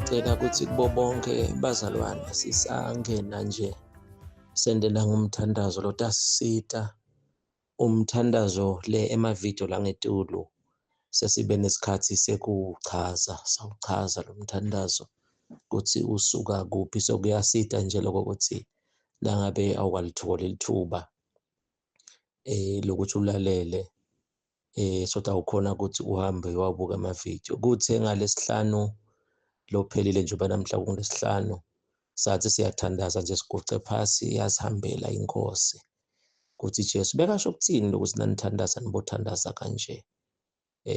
Ngicela ukuthi kubo bonke bazalwane sisangena nje sendela ngumthandazo lo tasisita umthandazo le emavidiyo la ngetulu sesibe nesikhathi sekuchaza sawuchaza lo mthandazo ukuthi usuka kuphi sokuyasita nje lokho ukuthi nangabe awukwalithola ithuba lokuthi ulalele sothi awukhona ukuthi uhambe wabuka amavidiyo kuthe ngalesihlanu lophelile njengoba namhla kungolesihlanu sathi siyathandaza nje siguce phasi yazihambela inkosi kuthi Jesu bekasho ukuthini lokuthi nanithandaza nibothandaza kanje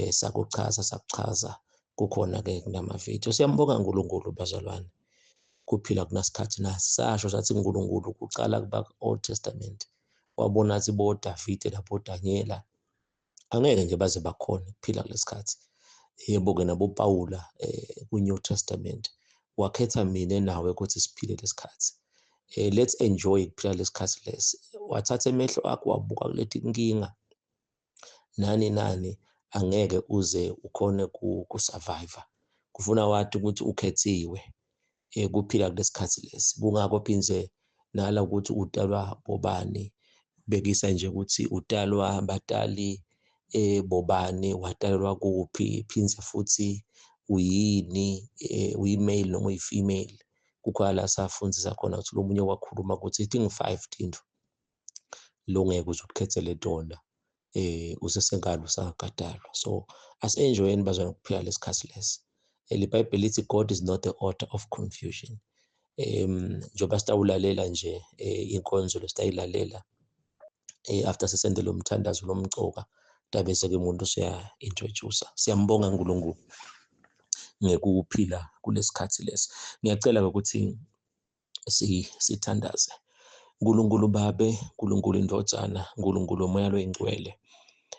sakuchaza kukhona-ke kunamavidiyo. Siyambonga uNkulunkulu bazalwane kuphila kunasikhathi nasasho sathi uNkulunkulu kucala kuba Old Testament wabona athi boDavide laboDaniela angeke nje baze bakhona ukuphila kulesikhathi. Yebo-ke naboPawula ku-New Testament wakhetha mina nawe ukuthi siphile lesikhathi. Let's enjoy ukuphila lesikhathi lesi. Wathatha emehlo akho wabuka kulethi inkinga nani angeke uze ukhone ku-survive. Kufuna wathi ukuthi ukhethiwe kuphila kulesikhathi lesi. Kungakho phinze nala ukuthi utalwa bobani bekisa nje ukuthi utalwa batali bobani watalelwa kuphi phinze futhi uyini uyi-male noma uyi-female. Kukhona la safundzisa khona ukuthi lo munye wakhuluma ukuthi tingu-5 tinto lo ngeke uze ukukhethele tona usesengalo usangadalwa. So as-enjoyeni bazalwane ukuphila lesikhathi lesi. LeBhayibheli lithi God is not the author of confusion. Njengoba sitawulalela nje inkonzo lesitayilalela after sesende lo mthandazo lomcoka tabese-ke umuntu usuya-introduce. Siyambonga uNkulunkulu ngekuphila kulesikhathi lesi. Ngiyacela ukuthi sithandaze. Nkulunkulu Babe, Nkulunkulu Indodana, Nkulunkulu Moya Oyingcwele,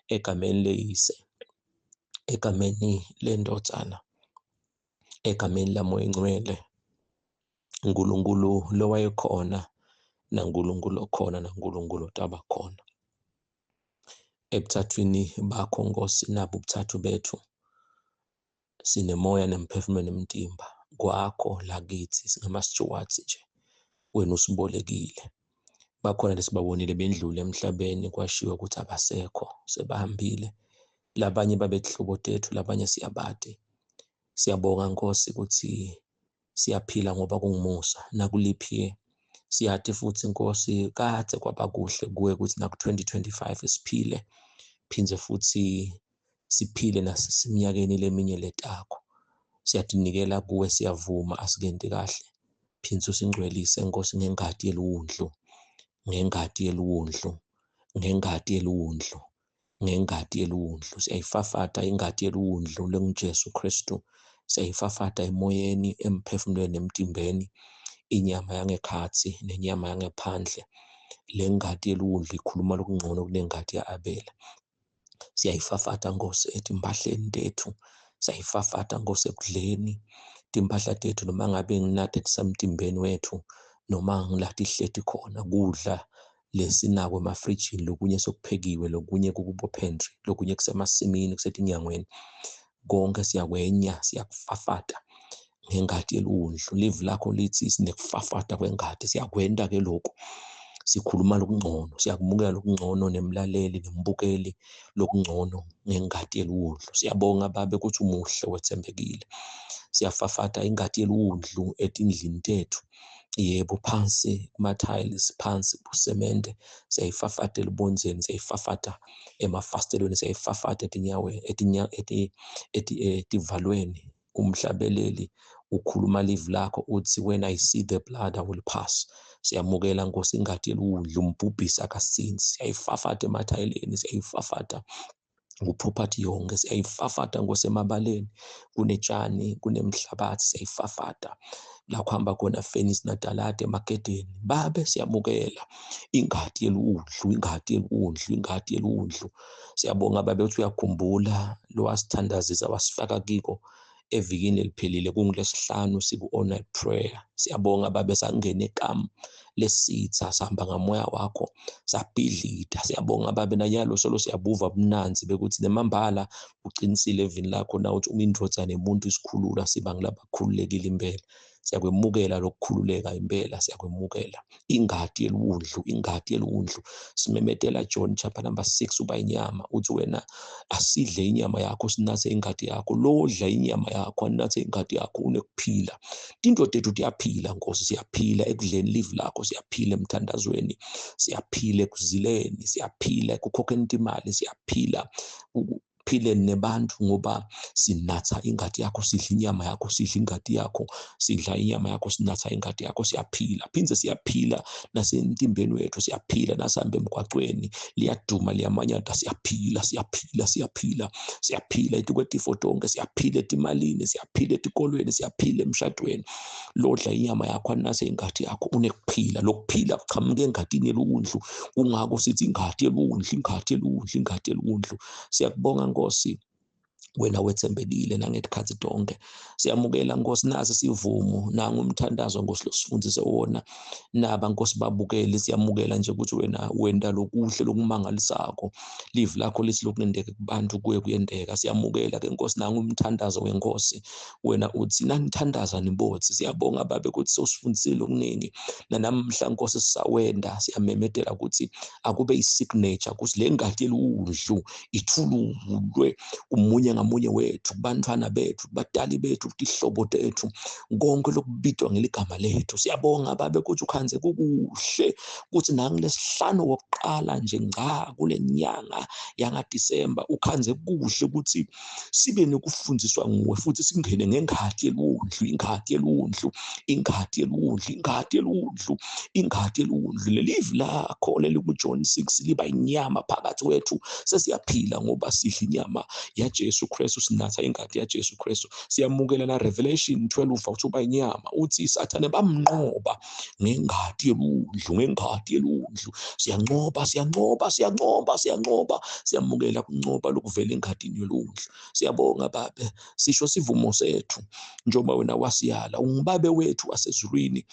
egameni leyise, egameni lendodana, egameni laMoya Oyingcwele, Nkulunkulu lowayekhona naNkulunkulu okhona naNkulunkulu otabakhona. Ebuthathwini bakho Nkosi nabo ubuthathu bethu sinemoya nemphefumulo nemtimba kwakho la kithi singama-stewards nje wena usibolekile. Bakhona lesibabonile bendlule emhlabeni kwashiwo ukuthi abasekho sebahambile, labanye babehlobo tethu labanye siyabade. Siyabonga Nkosi ukuthi siyaphila ngoba kungumusa nakuliphi siyathi futhi Nkosi kade kwaba kuhle kuwe ukuthi naku-2025 siphile phinze futhi siphile naseminyakeni leminye letako. Siyadinikela kuwe siyavuma asikenti kahle phinze usingcwelise Nkosi ngengadi yeluwundlu, ngengadi yeluwundlu, ngengadi yeluwundlu, ngengadi yeluwundlu. Siyayifafata ingadi yeluwundlu lenguJesu Kristu, siyayifafata emoyeni, emphefumulweni, emtimbeni, inyama yangekhatsi nenyama yangephandle. Le ngadi yeluwundlu ikhuluma lokungcono kunengadi ya-Abela. Siyayifafata Nkosi etimbahleni tethu, siyayifafata Nkosi ekudleni timpahla tethu noma ngabe nginathe tisamtimbeni wethu noma ngilahti ihleti khona kudla lesinako emafrijini, lokunye sokuphekiwe, lokunye kukubo pantry, lokunye kusemasimini kusetinyangweni, konke siyakwenya siyakufafata ngengadi yeluwundlu. Live lakho lithi sinekufafata kwengadi, siyakwenta-ke lokhu. Sikhuluma lokungcono, siyakumukela lokungcono nemlaleli nembukeli lokungcono ngengadi yeluwundlu. Siyabonga Babe ukuthi umuhle wethembekile. Siyafafata ingadi yeluwundlu etindlini tethu, yebo phansi kuma-tiles, phansi kusemende, siyayifafata elibonzeni, siyayifafata emafastelweni, siyayifafata etivalweni. Umhlabeleli ukhuluma live lakho uthi when I see the blood I will pass. Siyamukela Nkosi ingadi yeluwundlu, umbhubhisi akasinzi, siyayifafata emathayileni, siyayifafata ku-property yonke, siyayifafata Nkosi emabaleni, kunetshani, kunemhlabathi, siyayifafata la kuhamba khona fenisi natalade emagedeni. Babe siyamukela ingadi yeluwundlu, ingadi yeluwundlu, ingadi yeluwundlu. Siyabonga Babe ukuthi uyakhumbula lo wasithandazisa wasifaka kiko evikini eliphelile kungolesihlanu siku-all night prayer. Siyabonga Babe sangena ekamu lesitha, sihamba ngamoya wakho, sabhidlita. Siyabonga Baba, nanyalo solo siyabuva ubunanzi bekuthi nemambala uqinisile evini lakho na uthi uma indrodzana yomuntu isikhulula siba ngilabakhululekile impela. Siyakwemukela lokukhululeka impela, siyakwemukela. Ingadi yeluwundlu, ingadi yeluwundlu. Simemetela John chapter number 6 uba inyama, uthi wena asidle inyama yakho sinathe ingadi yakho. Lodla inyama yakho anathe ingadi yakho unekuphila. Indoda ethu iyaphila Nkosi, siyaphila ekudleni live lakho, siyaphila emthandazweni, siyaphila ekuzileni, siyaphila ekukhokheni imali, siyaphila phile nebantu ngoba sinatha ingadi yakho, sidla inyama yakho, sidla ingadi yakho, sidla inyama yakho, sinatha ingadi yakho, siyaphila. Phindze siyaphila nasentimbeni wethu, siyaphila nasihamba emgwaqweni, liyaduma liyamanyada, siyaphila, siyaphila, siyaphila, siyaphila etikwetifo tonke, siyaphila etimalini, siyaphila etikolweni, siyaphila emshadweni. Lodla inyama yakho anathe ingadi yakho unekuphila. Lokuphila kuqhamuka engadini yeluwundlu, kungako sithi ingadi yeluwundlu, ingadi yeluwundlu, ingadi yeluwundlu. Siyakubonga Nkosi, wena wethembekile nangetikhathi tonke. Siyamukela Nkosi nasi sivumo nangumthandazo Nkosi losifundise wona naba Nkosi babukele. Siyamukela nje ukuthi wena wenda lokuhle lokumangalisako, live lakho lithi lokunendeke kubantu kuye kuyendeka. Siyamukela ke Nkosi nangumthandazo wenkosi, wena uthi nanithandaza nibothi. Siyabonga Baba ukuthi sosifundisile okuningi nanamhla Nkosi sisawenda, siyamemetela ukuthi akube isignature ukuthi le ngadi yeluwundlu ithululwe umunye ngamunye wethu, kubantwana bethu, kubatali bethu, ihlobo tethu, konke lokubitwa ngeligama lethu. Siyabonga Baba ukuthi ukhanze kukuhle ukuthi nangilesihlanu wokuqala nje ngca kule nyanga yangaDisemba ukhanze kuhle ukuthi sibe nokufundiswa nguwe futhi singene ngengadi yeluwundlu, ingadi yeluwundlu, ingadi yeluwundlu, ingadi yeluwundlu, ingadi yeluwundlu. Lelive lakho leli kuJohn 6 liba inyama phakathi kwethu. Sesiyaphila ngoba sidla inyama yaJesu Kristu, sinatha ingadi yaJesu Kristu. Siyamukela na Revelation 12 uthi uba inyama uthi isathane bamnqoba ngengadi yeluwundlu, ngengadi yeluwundlu. Siyanqoba, siyanqoba, siyanqoba, siyanqoba. Siyamukela kunqoba lokuvela engadini yeluwundlu. Siyabonga Baba, sisho sivumo sethu njengoba wena wasiyala, unguBaba wethu wasezulwini.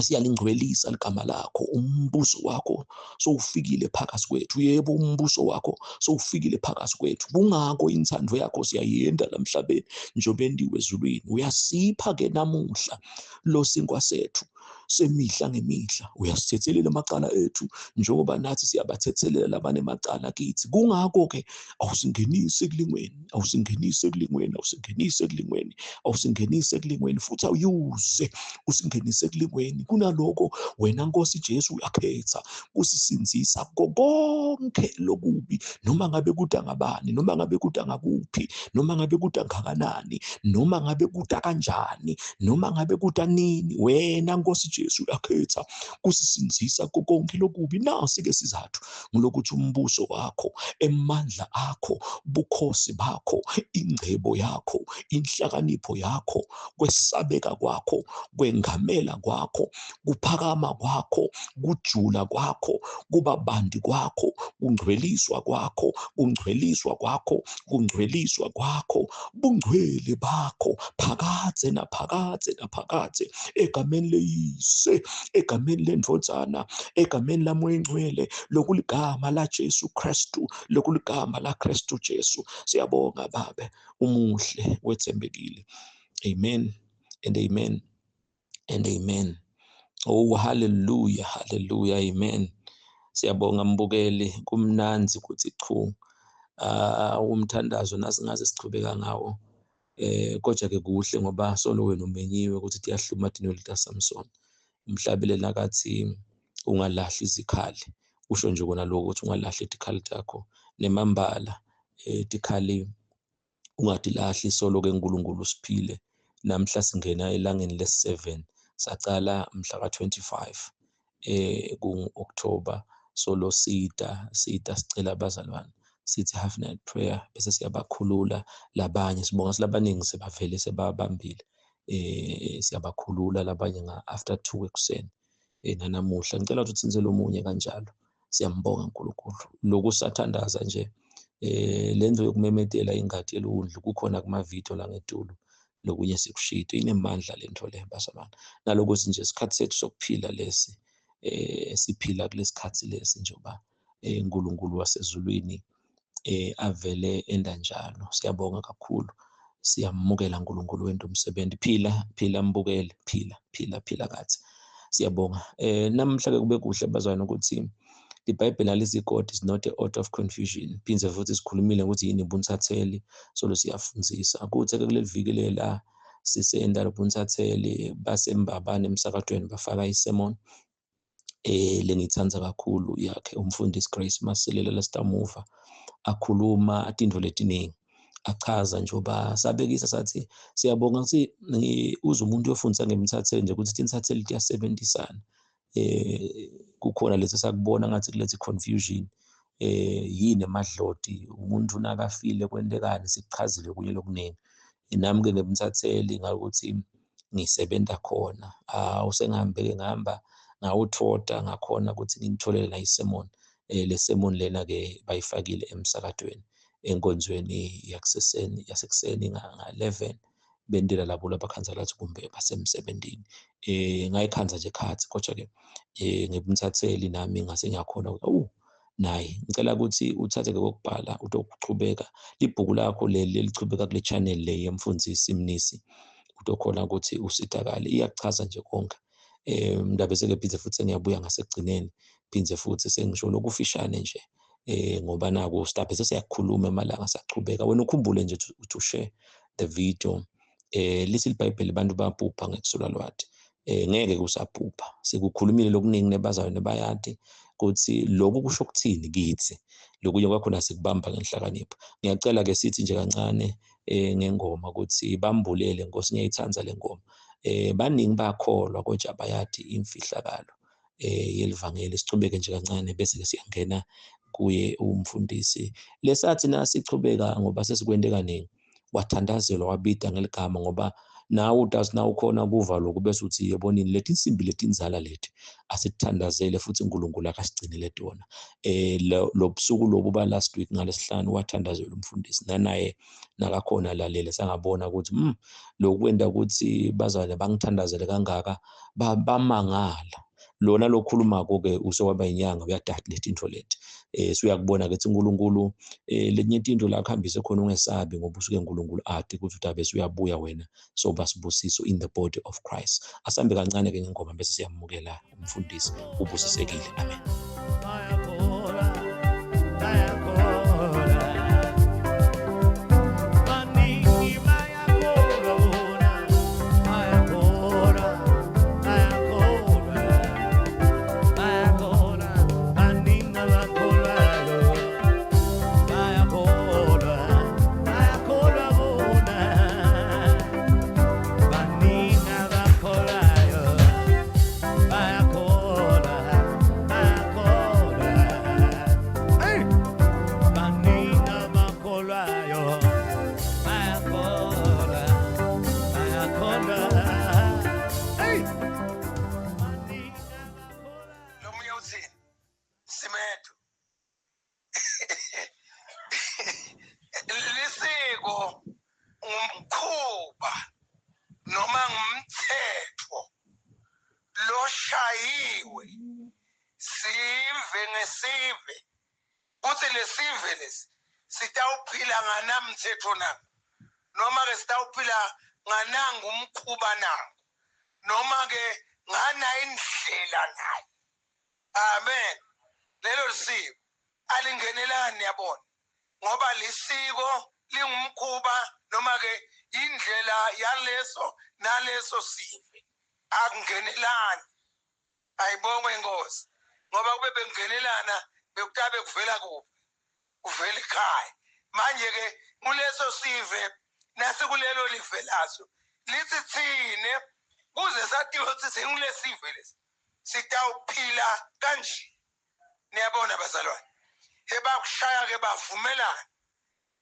Siyalingcwelisa igama lakho, umbuso wakho sowufikile phakathi kwethu. Yebo, umbuso wakho sowufikile phakathi kwethu. Kungako inthando yakho siyayenda lamhlabeni njengoba endiwe ezulwini. Uyasipha ke namuhla lo sinkwa sethu semihla ngemihla. Uyasithethelela amacala ethu njengoba nathi siyabathethelela labanemacala kithi. Kungako ke awusingenise ekulingweni, awusingenise ekulingweni, awusingenise ekulingweni, awusingenise ekulingweni, futhi awuyuze usingenise ekulingweni. Kunaloko wena Nkosi Jesu uyakhetha kusisinzisa konke lokubi, noma ngabe kudangabani, noma ngabe kudangakuphi, noma ngabe kudangakanani, noma ngabe kudakanjani, noma ngabe kudanini. Wena Nkosi Jesu uyakhetha kusisinzisa konke lokubi. Nasi ke sizathu ngilokuthi umbuso wakho, emandla akho, bukhosi bakho, ingcebo yakho, inhlakanipho yakho, kwesabeka kwakho, kwengamela kwakho, kuphakama kwakho, kujula kwakho, kubabandi kwakho, kungcweliswa kwakho, kungcweliswa kwakho, kungcweliswa kwakho, bungcwele bakho phakathe naphakathe naphakathe, egameni leyise, egameni lendvodzana, egameni lamoya ingcwele, lokuligama la Jesu Kristu, lokuligama la Kristu Jesu. Siyabonga Baba, umuhle wethembekile. Amen and amen and amen. Oh, hallelujah, hallelujah, amen. Siyabonga mbukeli, kumnanzi ukuthi chu umthandazo nasi ngaze sichubeka ngawo. Kodwa ke kuhle ngoba solo wena umenyiwe ukuthi tiyahluma dinolita Samson. Umhlabele nakathi ungalahli izikhali. Usho nje kona lokho ukuthi ungalahli izikhali zakho nemambala izikhali ungadilahli. Solo ke uNkulunkulu siphile. Namhla singena elangeni lesi-7, sacala mhla ka-25 ku-October. Solo sida sicela abazalwane sithi half night prayer bese siyabakhulula labanye. Sibonga silabaningi sebavele sebabambile. Siyabakhulula labanye after 2 ekuseni. Nanamuhla ngicela ukuthi sinzele omunye kanjalo. Siyambonga uNkulunkulu lokusathandaza nje. Lento yokumemetela ingadi yeluwundlu kukhona kumavidiyo la ngetulo, lokunye sikushito. Inemandla lento le bazalwane, nalokuthi nje isikhathi sethu sokuphila lesi siphila kulesikhathi lesi njengoba uNkulunkulu wasezulwini avele enda njalo. Siyabonga kakhulu, siyamukela uNkulunkulu wento umsebenzi. Phila mbukele, phila kathi. Siyabonga. Namhla-ke kube kuhle bazwana ukuthi iBhayibheli alithi God is not a author of confusion. Phindze futhi sikhulumile ukuthi yini ubuntatheli, solo siyafundzisa. Kuthe-ke kuleli viki lela sisenda lobuntatheli basembabane emsakadweni bafaka isermon lengiyithanda kakhulu yakhe umfundisi Grace Masilela Stamuva, akhuluma tintfo letiningi, achaza njengoba sabekisa sathi siyabonga ukuthi uze umuntu uyofundisa ngemthatheli nje ukuthi intatheli kuyasebenzisana. Kukhona lesi sakubona ngathi kulethe confusion, yini emadloti, umuntu nakafile kwentekani, sikuchazile kunye lokuningi. Nami-ke ngemthatheli ngakuthi ngisebenza khona, usengihambe-ke ngihamba ngawuthoda ngakhona ukuthi ngitholele la isermon. Le sermon lena-ke bayifakile emsakadweni enkonzweni yasekuseni nga-11 bendela labo labakhanza lathi kumbe basemsebenzini. Ngayikhanza nje khathi kodwa-ke ngemthatheli nami ngase ngiyakhona ukuthi naye ngicela ukuthi uthathe-ke kokubhala utokuchubeka ibhuku lakho leli elichubeka kule channel le yemfundisi Mnisi, utokhona ukuthi usizakale. Iyakuchaza nje konke. Ndaba bese-ke phindze futhi ngiyabuya ngasekugcineni phindze futhi sengisho lokufishane nje ngoba naku sitabe sesiyakhuluma emalanga sachubeka. Wena ukhumbule nje ukuthi ushare the video. Lithi iBhayibheli abantu bayabhubha ngekusula lwathi. Ngeke kusabhubha, sikukhulumile lokuningi nebazayo nebayadi ukuthi lokhu kusho ukuthini kithi, lokunye kwakhona sikubamba ngenhlakanipho. Ngiyacela-ke sithi nje kancane ngengoma ukuthi bambulele Nkosi, ngiyayithanda le ngoma. Baningi bakholwa kodwa abayadi imfihlakalo yelivangeli. Sichubeke nje kancane bese-ke siyangena kuye umfundisi. Lesathi nasichubeka ngoba sesikwente kaningi, wathandazelwa wabida ngeligama ngoba nawe utazi nawe ukhona kuva lokhu bese uthi yebonini leti insimbi letinzala leti asithandazele futhi uNkulunkulu akasigcinile tona. Lo busuku lobu ba last week ngalesihlanu wathandazela umfundisi nanaye nakakhona lalele sangabona ukuthi lokwenda ukuthi bazalwane bangithandazele kangaka bamangala. Lona lokhuluma-ko-ke usewaba inyanga uyadada leti into leti. Suyakubona ke ukuthi uNkulunkulu lenye into la kuhambise khona ungesabi ngoba usuke uNkulunkulu ade ukuthi utabe uyabuya wena soba sibusiso in the body of Christ. Asambe kancane ke ngengoma bese siyamukela umfundisi ubusisekile. Amen. Noma-ke sitawuphila ngananga umkhuba nangu, noma-ke ngana indlela naye. Amen. Lelo lisiko alingenelani yabona, ngoba lisiko lingumkhuba noma-ke indlela yaleso naleso sive. Akungenelani. Ayibongwe Nkosi, ngoba kube bengenelana bekutabe kuvela kuphi, kuvela ekhaya. Manje-ke kuleso sive nasikulelo live laso lithi thine kuze sathiwe ukuthi sengulesive lesi sitawuphila kanje. Niyabona bazalwane, bakushaya-ke bavumelana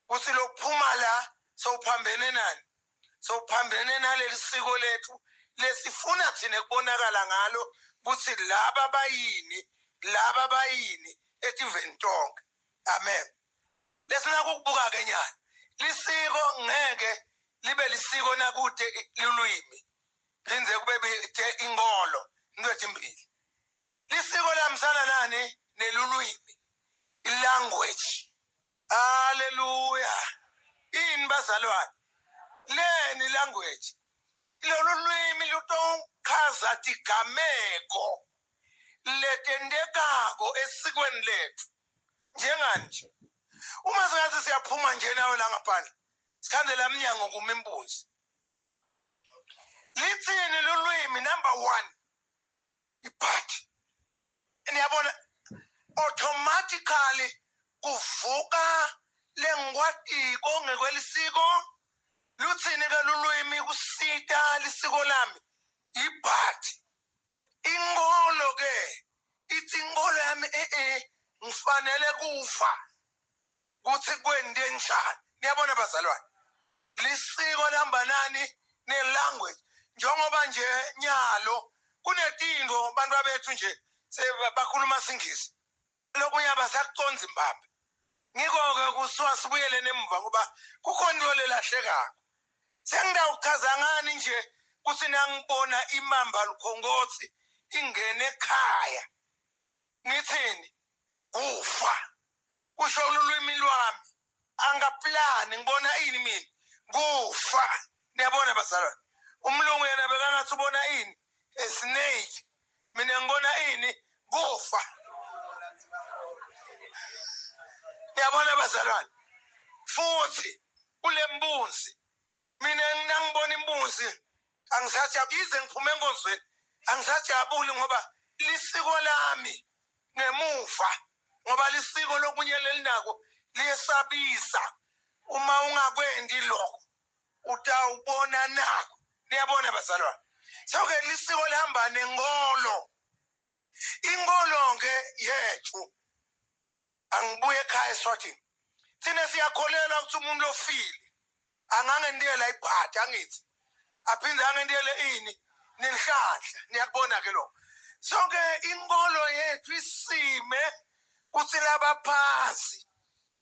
ukuthi lokuphuma la sowuphambene nani, sowuphambene naleli siko lethu lesifuna thina kubonakala ngalo ukuthi laba bayini etiveni tonke. Amen. Lesinako ukubuka-ke nyana lisiko ngeke libe lisiko nakude lulwimi phindze kube inkolo into ezimbili. lisiko lamsana nani nelulwimi, language. Hallelujah. In bazalwane, leni language. Lolu lwimi lutochaza tigameko letendekako esikweni lethu. Njenganje uma singathi siyaphuma nje nawe la ngaphandle sikhandela minyango kumimbuzi, lithini lulwimi? Number 1, ibhathi. Niyabona automatically kuvuka lengwatiko ngekwelisiko. Luthini ke lulwimi kusita lisiko lami? Ibhathi. Ingolo ke ithi ingolo yami ngifanele kufa kuthi kwende njani. Niyabona bazalwane, lisiko lihamba nani ne-language. Njengoba nje nyalo kunetinto bantu abethu nje bakhuluma singisi, lokunye abasakuconza imbamba. Ngiko-ke kusuka sibuyele nemva ngoba kukhona into lelahlekako. Sengidawuchaza ngani nje kuthi nangibona imamba lukhongothi ingene ekhaya ngithini? Kufa. Kusho ulwimi lwami angaplani, ngibona ini mina? Kufa. Niyabona bazalwane, umlungu yena bekangathi ubona ini? A snake. Mina ngibona ini? Kufa. Niyabona bazalwane, futhi kule mbuzi mina ngibona imbuzi angisathi ize ngiphume enkonzweni angisajabuli ngoba lisiko lami ngemuva, ngoba lisiko lokunye lelinako liyesabisa. Uma ungakwendi lokho utawubona nako. Niyabona bazalwane, so-ke lisiko lihamba nengolo. Ingolo ke yethu, angibuye ekhaya eSwatini, thina siyakholelwa ukuthi umuntu ofile angangendela ibhathi, angithi aphinde angendele ini? Nenhlanhla. Niyakubona ke lokho. So-ke inkolo yethu isime ukuthi laba phansi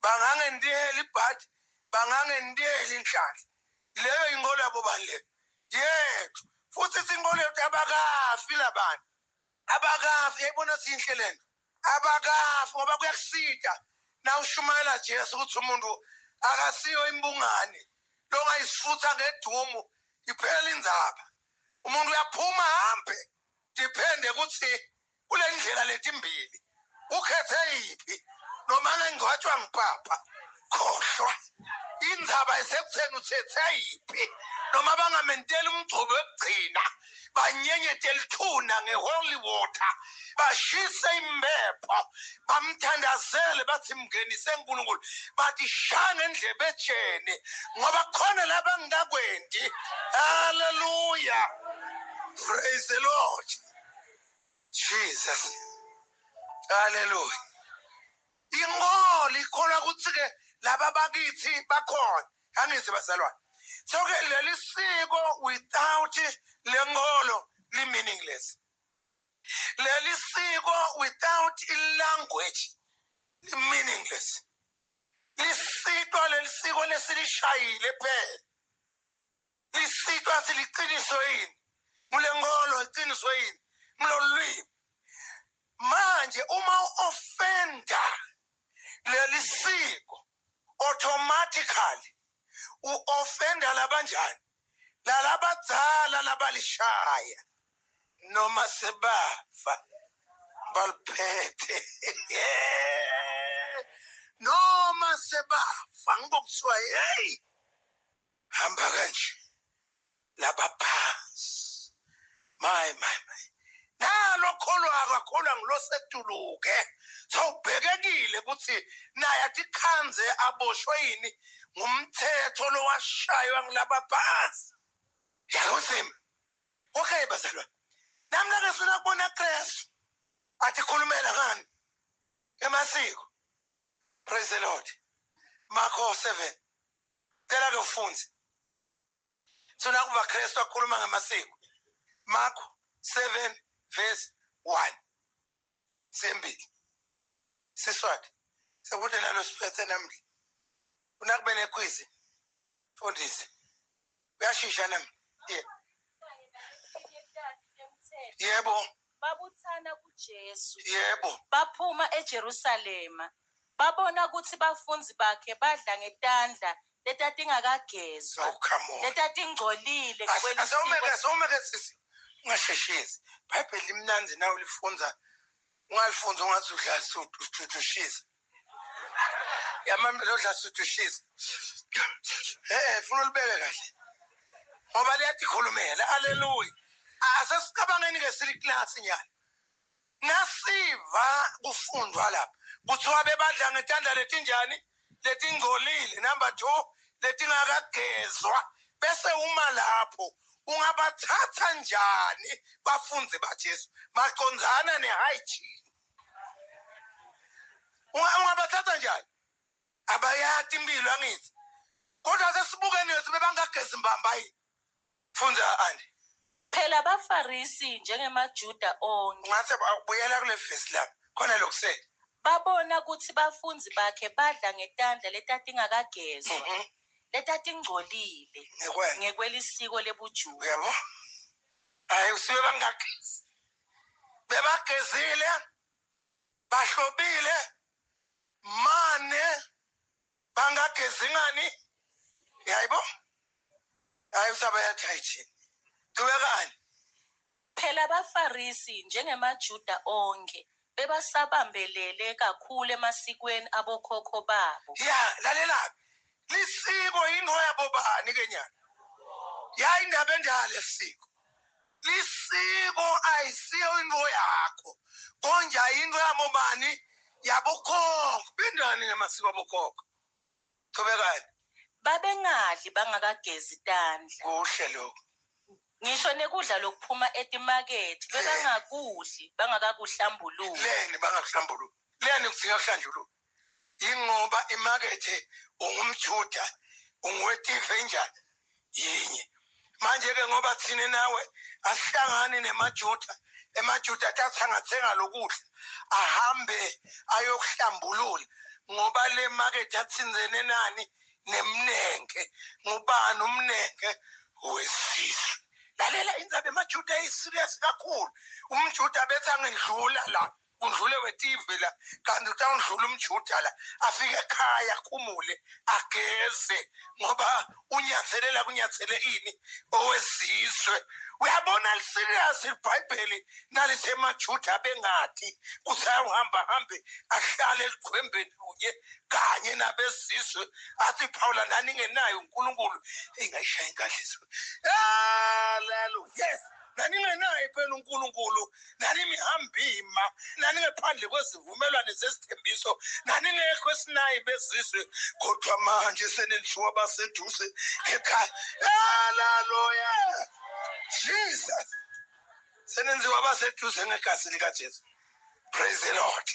bangangendela ibhathi, bangangendela inhlanhla. Leyo inkolo yabo bani leyo? Yethu. Futhi ithi inkolo yethu abakafi labantu. Abakafi, yayibona sinhle lento. Abakafi ngoba kuyakusida na ushumayela Jesu ukuthi umuntu akasiyo imbungane longayisifutha ngedumo iphela indzaba. Umuntu uyaphuma hambe, depende ukuthi kule ndlela letimbili ukhethe yiphi. Noma ngingcwatshwa ngipapa khohlwa indzaba isekutheni uthethe yiphi. Noma bangamentela umgcobo wekugcina banyenyete lithuna ngeholy water, bashise impepho, bamthandazele bathi mngenise uNkulunkulu, bathi shaya endlebe ejene ngoba khona laba ngingakwendi. Hallelujah. Praise the Lord. Jesus. Hallelujah. Ingolo ikholwa ukuthi ke laba bakithi bakhona. Angithi bazalwane. So ke leli siko without lengolo li meaningless. Leli siko without language li meaningless. Lisito leli siko lesilishayile phela. Lisito asiliqiniso yini? Mulengolo iqiniso yini? Mlolwimi. Manje uma offenda leli siko automatically u-offenda labanjani? Lalabadzala labalishaya noma sebafa baliphethe. Noma sebafa ngibokuthiwa hey hamba kanje laba phansi. My. Nalo kholwa akholwa ngilosetuluke. Sawubhekekile ukuthi naye athi khanze aboshwe yini ngumthetho lo washaywa ngilaba phansi. Yakuzima. Okay bazalwane. Namla ke sifuna kubona Kristu athi khulumela ngani emasiko. Praise the Lord. Marko 7. Tela ke ufunze. Sona kuva Kristu akhuluma ngamasiko. Marko 7 verse 1. Sembili. Siswati. Sekuthi nalo siphethe namhla. Unakube nequiz. Fundise. Uyashisha nami. Yebo. babuthana kuJesu. Yebo. Baphuma eJerusalema. Babona ukuthi bafundzi bakhe badla ngetandla letatingakagezwa. Oh, come on. Letatingcolile Asawumeke sisi. Ungasheshisi. Bible limnanzi nawe lifunza. Ungalifunza ungathi udla suthuthishisa. Yamambe lodla suthuthishisa. Funa ulibeke kahle. Ngoba liyakhulumela. Hallelujah. Asesicabangeni ke sili class nyana. Nasiva kufundwa lapha. Kuthiwa bebadla ngetandla letinjani? Letingcolile. Number 2, letingakagezwa. Bese uma lapho ungabathatha njani bafundzi baJesu maqondzana nehygiene? Ungabathatha njani? Abayati impilo angithi. Kodwa sesibukeni wethu bebangagezi imbamba yini? Fundza andi. Phela abaFarisi njengemaJuda onke. Ngathi ubuyela kule verse lapha. Khona lokusele. Babona ukuthi bafundzi bakhe badla ngetandla letatingakagezwa. Letatingcolile ngekwelisiko lebujuda. Yebo. Hayi usibe bangagezi. Bebagezile, bahlobile, mane bangagezi ngani? Yayibo? Hayi usaba yathi. Kubekani? Phela abaFarisi njengemaJuda onke bebasabambelele kakhulu emasikweni abokhokho babo. Ya, lalela. Lisiko into yabo bani ke nyana? Ya indaba endala lesiko. Lisiko ayisiyo into yakho. Konja into yabo bani? Yabokhokho. Bendani ngemasiko abokhokho? Kubekani? Babengadli bangakagezi tandla. Kuhle lokho. Ngisho nekudla lokuphuma etimakethe bebangakudli bangakakuhlambululi. Leni bangakuhlambululi. Leni kusinga kuhlanjulula. Ingoba imakethe ungumjuda ungwetive njani yinye. Manje ke ngoba thina nawe asihlangane nemajuda. Emajuda athathenga lokudla ahambe ayokuhlambulula ngoba le market atsinzene nani nemnenge. Ngubani umnenge wesizwe. Lalela indaba emajuda eyiserious kakhulu. Umjuda bethi angidlula la. Undlule wetive la. Kanti uta undlula umjuda la. Afike ekhaya khumule ageze ngoba unyathele ini owesizwe. Uyabona liserious iBhayibheli nalithe emajuda bengathi usahamba hambe ahlale eliqhwembeni kunye kanye nabesizwe athi Paula nani ngenayo uNkulunkulu engayishaya inkahliso. Hallelujah. Yes. Nani ngenayo phela uNkulunkulu, nani mihambima, nani ngephandle kwezivumelwano zesithembiso, nani ngekho esinayi bezizwe kodwa manje senenhluwa baseduze ekhaya. Hallelujah. Jesus. Senenziwa baseduze ngegazi likaJesu. Praise the Lord.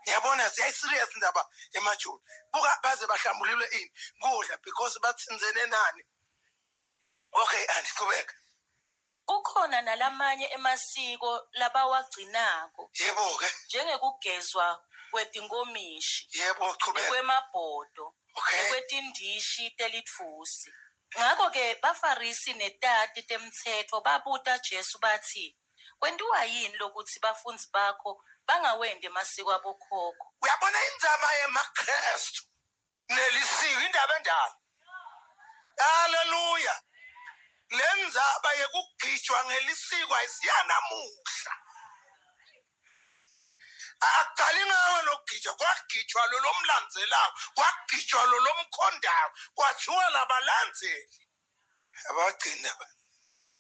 Yabona siyayiserious indaba emajuda. Buka baze bahlambululwe ini kudla because bathinzene nani. Okay, andiqhubeka. Kukhona nalamanye emasiko labawagcinako. Yebo ke. Njengekugezwa kwetinkomishi. Yebo qhubeka. Kwemabhodo. Okay. Kwetindishi telitfusi. Ngakho ke baFarisi netati temthetho babuta Jesu bathi, "Kwenziwa yini lokuthi bafundzi bakho bangawendi emasiko abokhokho?" Uyabona indzaba yemaKristu nelisiko indaba endala. Hallelujah. Lenzaba yekugijwa ngelisiko ayisiyanamuhla. Aqali ngawe lokugijwa kwagijwa lo lomlandzelayo, kwagijwa lo lomkhondayo, kwathiwa labalandzeli. Abagcina ba.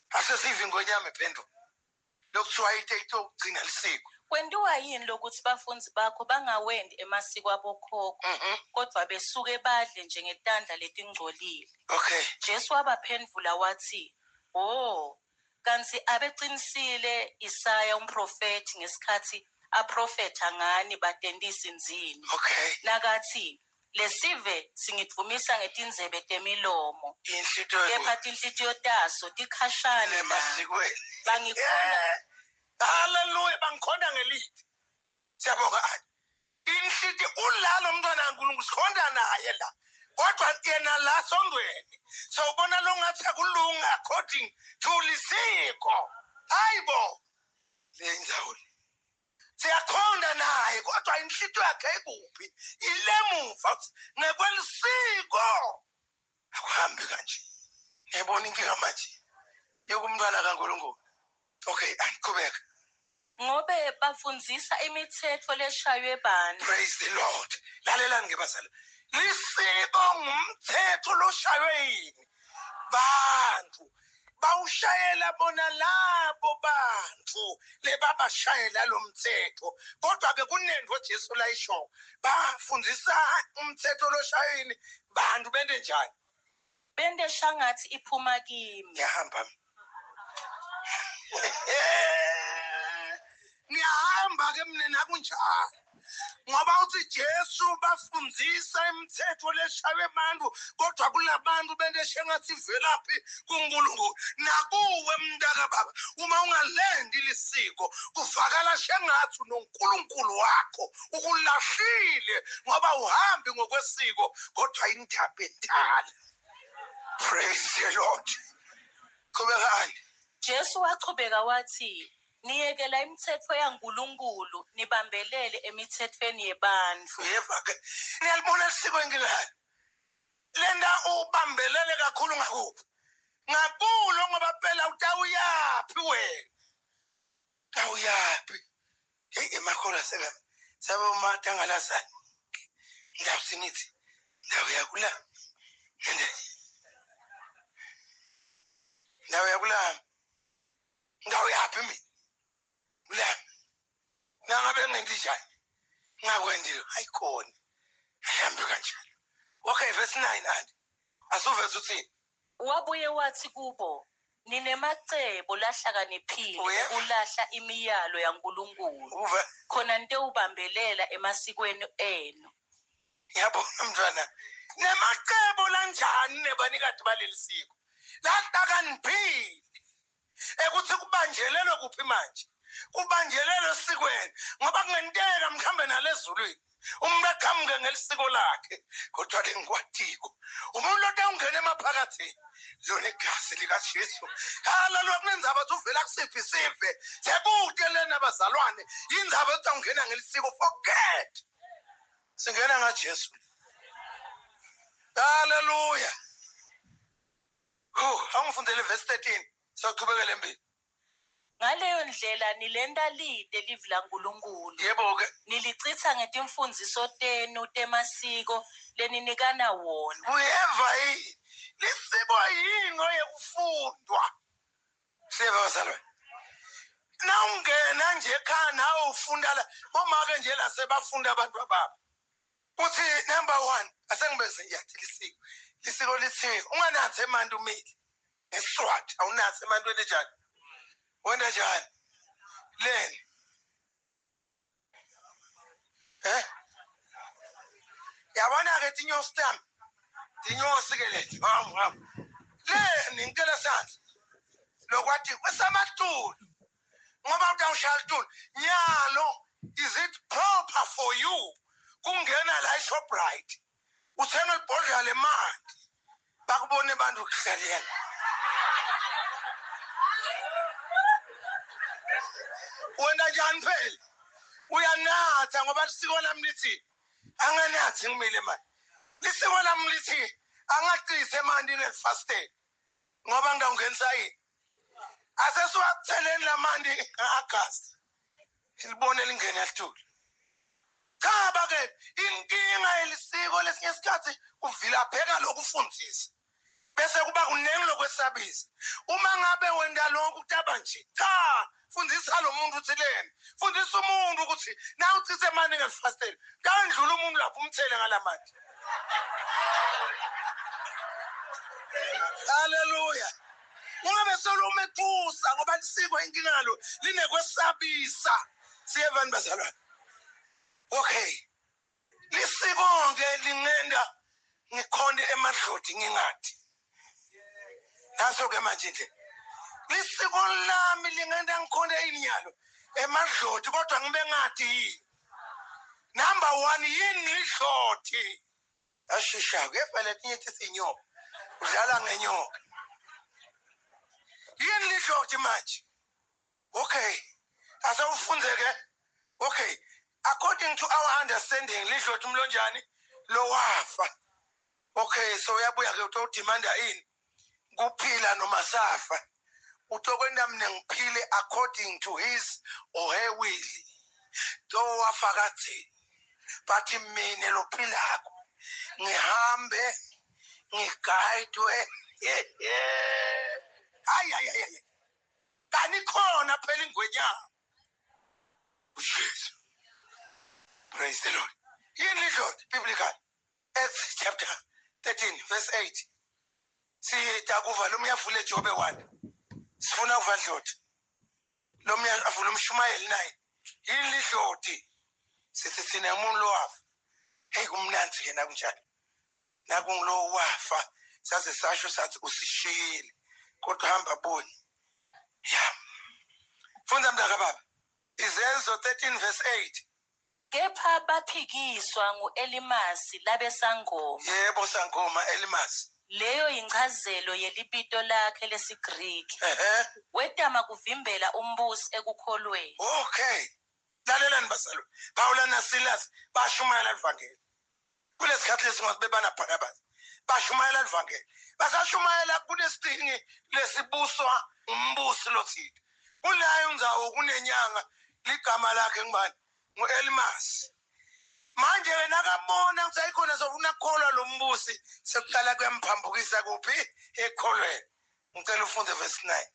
Asesive ingonyama ephenduka. Lokuthiwa ite ukugcina lisiko. Kwenziwa yini lokuthi bafundzi bakho bangawendi emasiko abokhokho kodwa besuke badle njengetandla letingcolile? Okay. Jesu wabaphendvula wathi, "Oh, kanti abeqinisile Isaya umprofeti ngesikhathi aprofetha ngani batentisa inzini. Okay. Nakathi lesive singidvumisa ngetindzebe temilomo. Kepha tinhlitiyo taso tikhashane emasikweni. Bangikhonda. Hallelujah, bangikhonda ngelithi. Siyabonga anje. Inhliti ulalo umntwana kaNkulunkulu sikhonda naye la. Kodwa yena la sondweni. Sawubona lo ngathi akulunga according to lisiko. Hayibo. le ndzawo siyakhonda naye kodwa inhlito yakhe ikuphi ilemuva ngekwelisiko akuhambi kanje ngiyabona inkinga manje yokumntwana kaNkulunkulu. Okay, angiqhubeka. ngobe bafundzisa imitsetfo leshaywe bani. Praise the Lord. Lalelani ngebazala. Lisiko ngumthetho loshaywe yini bantu bawushayela bona labo bantu lebabashayela lo mthetho kodwa ke kunento Jesu layisho bafundzisa umthetho loshaywe yini bantu bende njani bende shangathi iphuma kimi. ngiyahamba ngiyahamba ke mina nakunjalo ngoba uthi Jesu bafundzisa imithetho leshaywe abantu kodwa kulabantu bende shengathi velaphi kuNkulunkulu nakuwe mntaka baba uma ungalendi lisiko kuvakala shengathi unoNkulunkulu wakho ukulahlile ngoba uhambi ngokwesiko kodwa indaba endala. Praise the Lord. Qhubekani. Jesu wachubeka wathi niyekela imithetho yaNkulunkulu nibambelele emithethweni yebantu. Yeva ke niyalibona isiko engilalo lenda ubambelele kakhulu ngakuphi ngakulo ngoba phela utawuyaphi wena tawuyaphi emakhola seka sabe umathangalasana ngiyasinithi ndawo yakula ndawo yakula ndawo yaphi mina la nangabe ngendijani ngakwendile ayikhona ahambe kanjalo. Okay, verse 9 and asuverse uthini Wabuye wathi kubo ninemacebo lahlakaniphile ukulahla imiyalo yaNkulunkulu khona nte ubambelela emasikweni enu. ngiyabona mntwana nemacebo lanjani nebanikati balelisiko lahlakaniphile ekuthi kubanjelelwe kuphi manje kubanjelelwe esikweni ngoba kungenteka mhlambe nalezulwini umuntu aqhamuke ngelisiko lakhe kodwa lengikwatiko umuntu otawungena emaphakathini lona igazi likaJesu haleluya kunenzaba ukuthi uvela kusiphi isive sekude lena bazalwane indaba otawungena ngelisiko forget singena ngaJesu. Haleluya. Angifundele verse 13 soqhubekela empini. Ngaleyo ndlela nilenda lide livi laNkulunkulu. Yebo ke. Nilichitha ngetimfundiso tenu temasiko leninikana wona. Uyeva yini? Lisiko yini oyekufundwa? Sebe bazalwane. Na ungena nje ekhaya ufunda la bomake nje la sebafunda abantu ababo. Uthi number 1 asengibeze yathi lisiko lithi unganathi emanti umile. Eswat awunathi emanti wenjani? Wena njani? Leni. Yabona ke tinyosi tami. Tinyosi ke lethi. Hawu. Leni ngicela santi. Lokwathi kwesamatulo. Ngoba utawushaya itulo. Nyalo, is it proper for you? Kungena la eShoprite. Uthenga ibhodlela lemanti. Bakubone abantu kuhlaliyana. Wena njani phela? Uyanatha ngoba isiko lami lithi anganathi ngimile manje. Isiko lami lithi angaqise emandini elifasteni. Ngoba ngidawungenisa yini? Asesiwatheleni lamanti ngaaGasti. Silibone lingene yalithula. Cha ke inkinga yelisiko lesinye isikhathi uvilapheka lokufundisa. Bese kuba kunengi lokwesabisa. Uma ngabe wenda lokhu kutaba nje. Cha, fundisa lo muntu uthi lena. Fundisa umuntu ukuthi na uthise manje ngelifasteni. Kandlula umuntu lapho umthele ngalamanti. Hallelujah. Ungabe solo umethusa ngoba lisiko inkinga lo linekwesabisa. Siyevani bazalwane. Okay. Lisiko ke lingenda ngikhonde emadlodi ngingathi. Naso ke manje nje. Lisiko lami lingenda ngikhonde inyalo emadlodi kodwa ngibe ngathi yini. Number 1 yini lidlodi. Ashisha ke phela tinyethi sinyoka. Udlala ngenyoka. Yini lidlodi manje? Okay. Asawufunzeke. Okay. According to our understanding, lidloti umlonjani lo wafa. Okay, so uyabuya ke utodemanda ini kuphila noma safa. Utokwenda mina ngiphile according to his or her will. Do wafa kathini. But mina lophilako ngihambe ngiguidwe. Ay. Kanikhona phela ingwenyama. Jesus. Praise the Lord. In Lord, biblical. Acts chapter 13, verse 8. Sitakuva lo myavule Jobe 1. Sifuna kuva Lord. Lo myavule umshumayeli 9. In Lord. Sithi thina umuntu lo wafa. Hey kumnanzi yena kunjani. Nakunglo wafa. Saze sasho sathi usishiyile. Kodwa hamba boni. Yeah. Funda mntaka baba. Izenzo 13 verse 8. Kepha baphikiswa ngu-Elimasi labesangoma. Yebo sangoma Elimasi. Leyo incazelo yelipito lakhe lesiGriki. Wedama kuvimbela umbusi ekukholweni. Okay. Lalelani basalo. Paula na Silas bashumayela ivangeli. Kulesikhathi lesingathi bebana Barnabas. Bashumayela ivangeli. Basashumayela kunesidingi lesibuswa umbusi lothile. Kulayo indzawo kunenyanga ligama lakhe ngibani? Ngo-Elimas. Manje wena kabona ukuthi ayikhona sokunakholwa lo mbusi sekuqala kwemphambukisa kuphi ekholweni. Ngicela ufunde verse 9.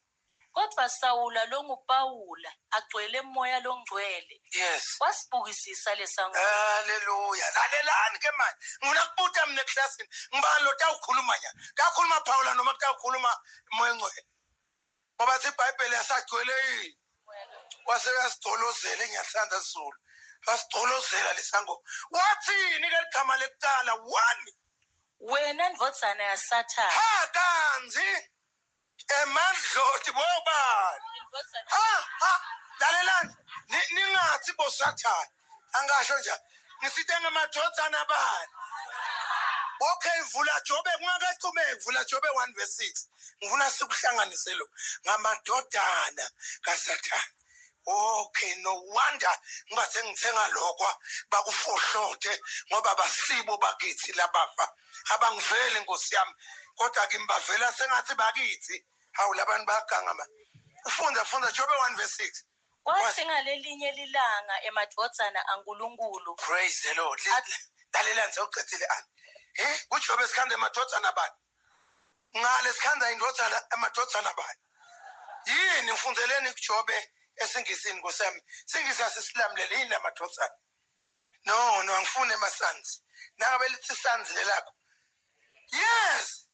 Kodwa Sawula lo nguPawula agcwele umoya longcwele. Yes. Wasibukisisa lesangoma. Hallelujah. Lalelani ke manje. Ngifuna kubuta mina eklasini. Ngibani lo tawukhuluma nya? Kakhuluma Paula noma tawukhuluma umoya ngcwele? Ngoba iBhayibheli yasagcwele yini? Waseyasigcolozela engiyathanda Zulu. Wasigcolozela lesango. Wathini ke ligama lekuqala? 1. Wena ndvodzana yaSathane. Ha kanzi emadloti bobani. Lalelani. Ningathi boSathane. Angasho njani. Ngisite ngamadodana bani. Okay, vula Jobe kungakachumeki vula Jobe 1 verse 6. Ngifuna sikuhlanganise lo ngamadodana kaSathane. Okay, no wonder ngibathe ngithenga lokwa bakufohlote ngoba basibo bakithi labafa abangiveli Nkosi yami kodwa ke imbavela sengathi bakithi hawu labantu baganga ma ufunda Jobe 1 verse 6. Kwathi ngalelinye lilanga emadvodzana aNkulunkulu. Praise the Lord. Dalelani sewuqedile ani. KuJobe sikhanda emadodana bani? Ngale sikhanda indodana emadodana bani? Yini ngifundeleni kuJobe esingisini Nkosi yami? Singisa sisilamlele yini amadodana? No, angifune emasanzi. Nangabe lithi sanzi lelakho. Yes.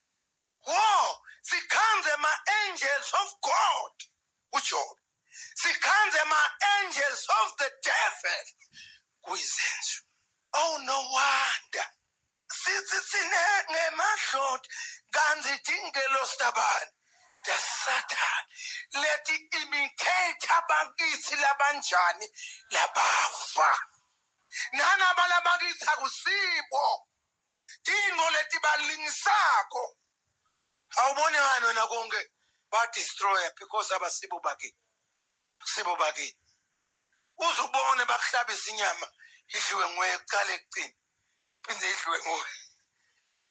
Wow, sikhanda ma-angels of God. uJobe. Sikhanda ma-angels of the devil. Kuyizenzo. Oh, no wonder. Sithi ngemadloti kanzi dingelo stabani the Satan leti imitate abakithi labanjani labafa nana balabakithi akusibo dingo leti balingisako awubone ngani wena konke ba destroyer because abasibo bakithi uzubone bakuhlabisa inyama idliwe ngoye ekuqala ekucina phinde idliwe ngoye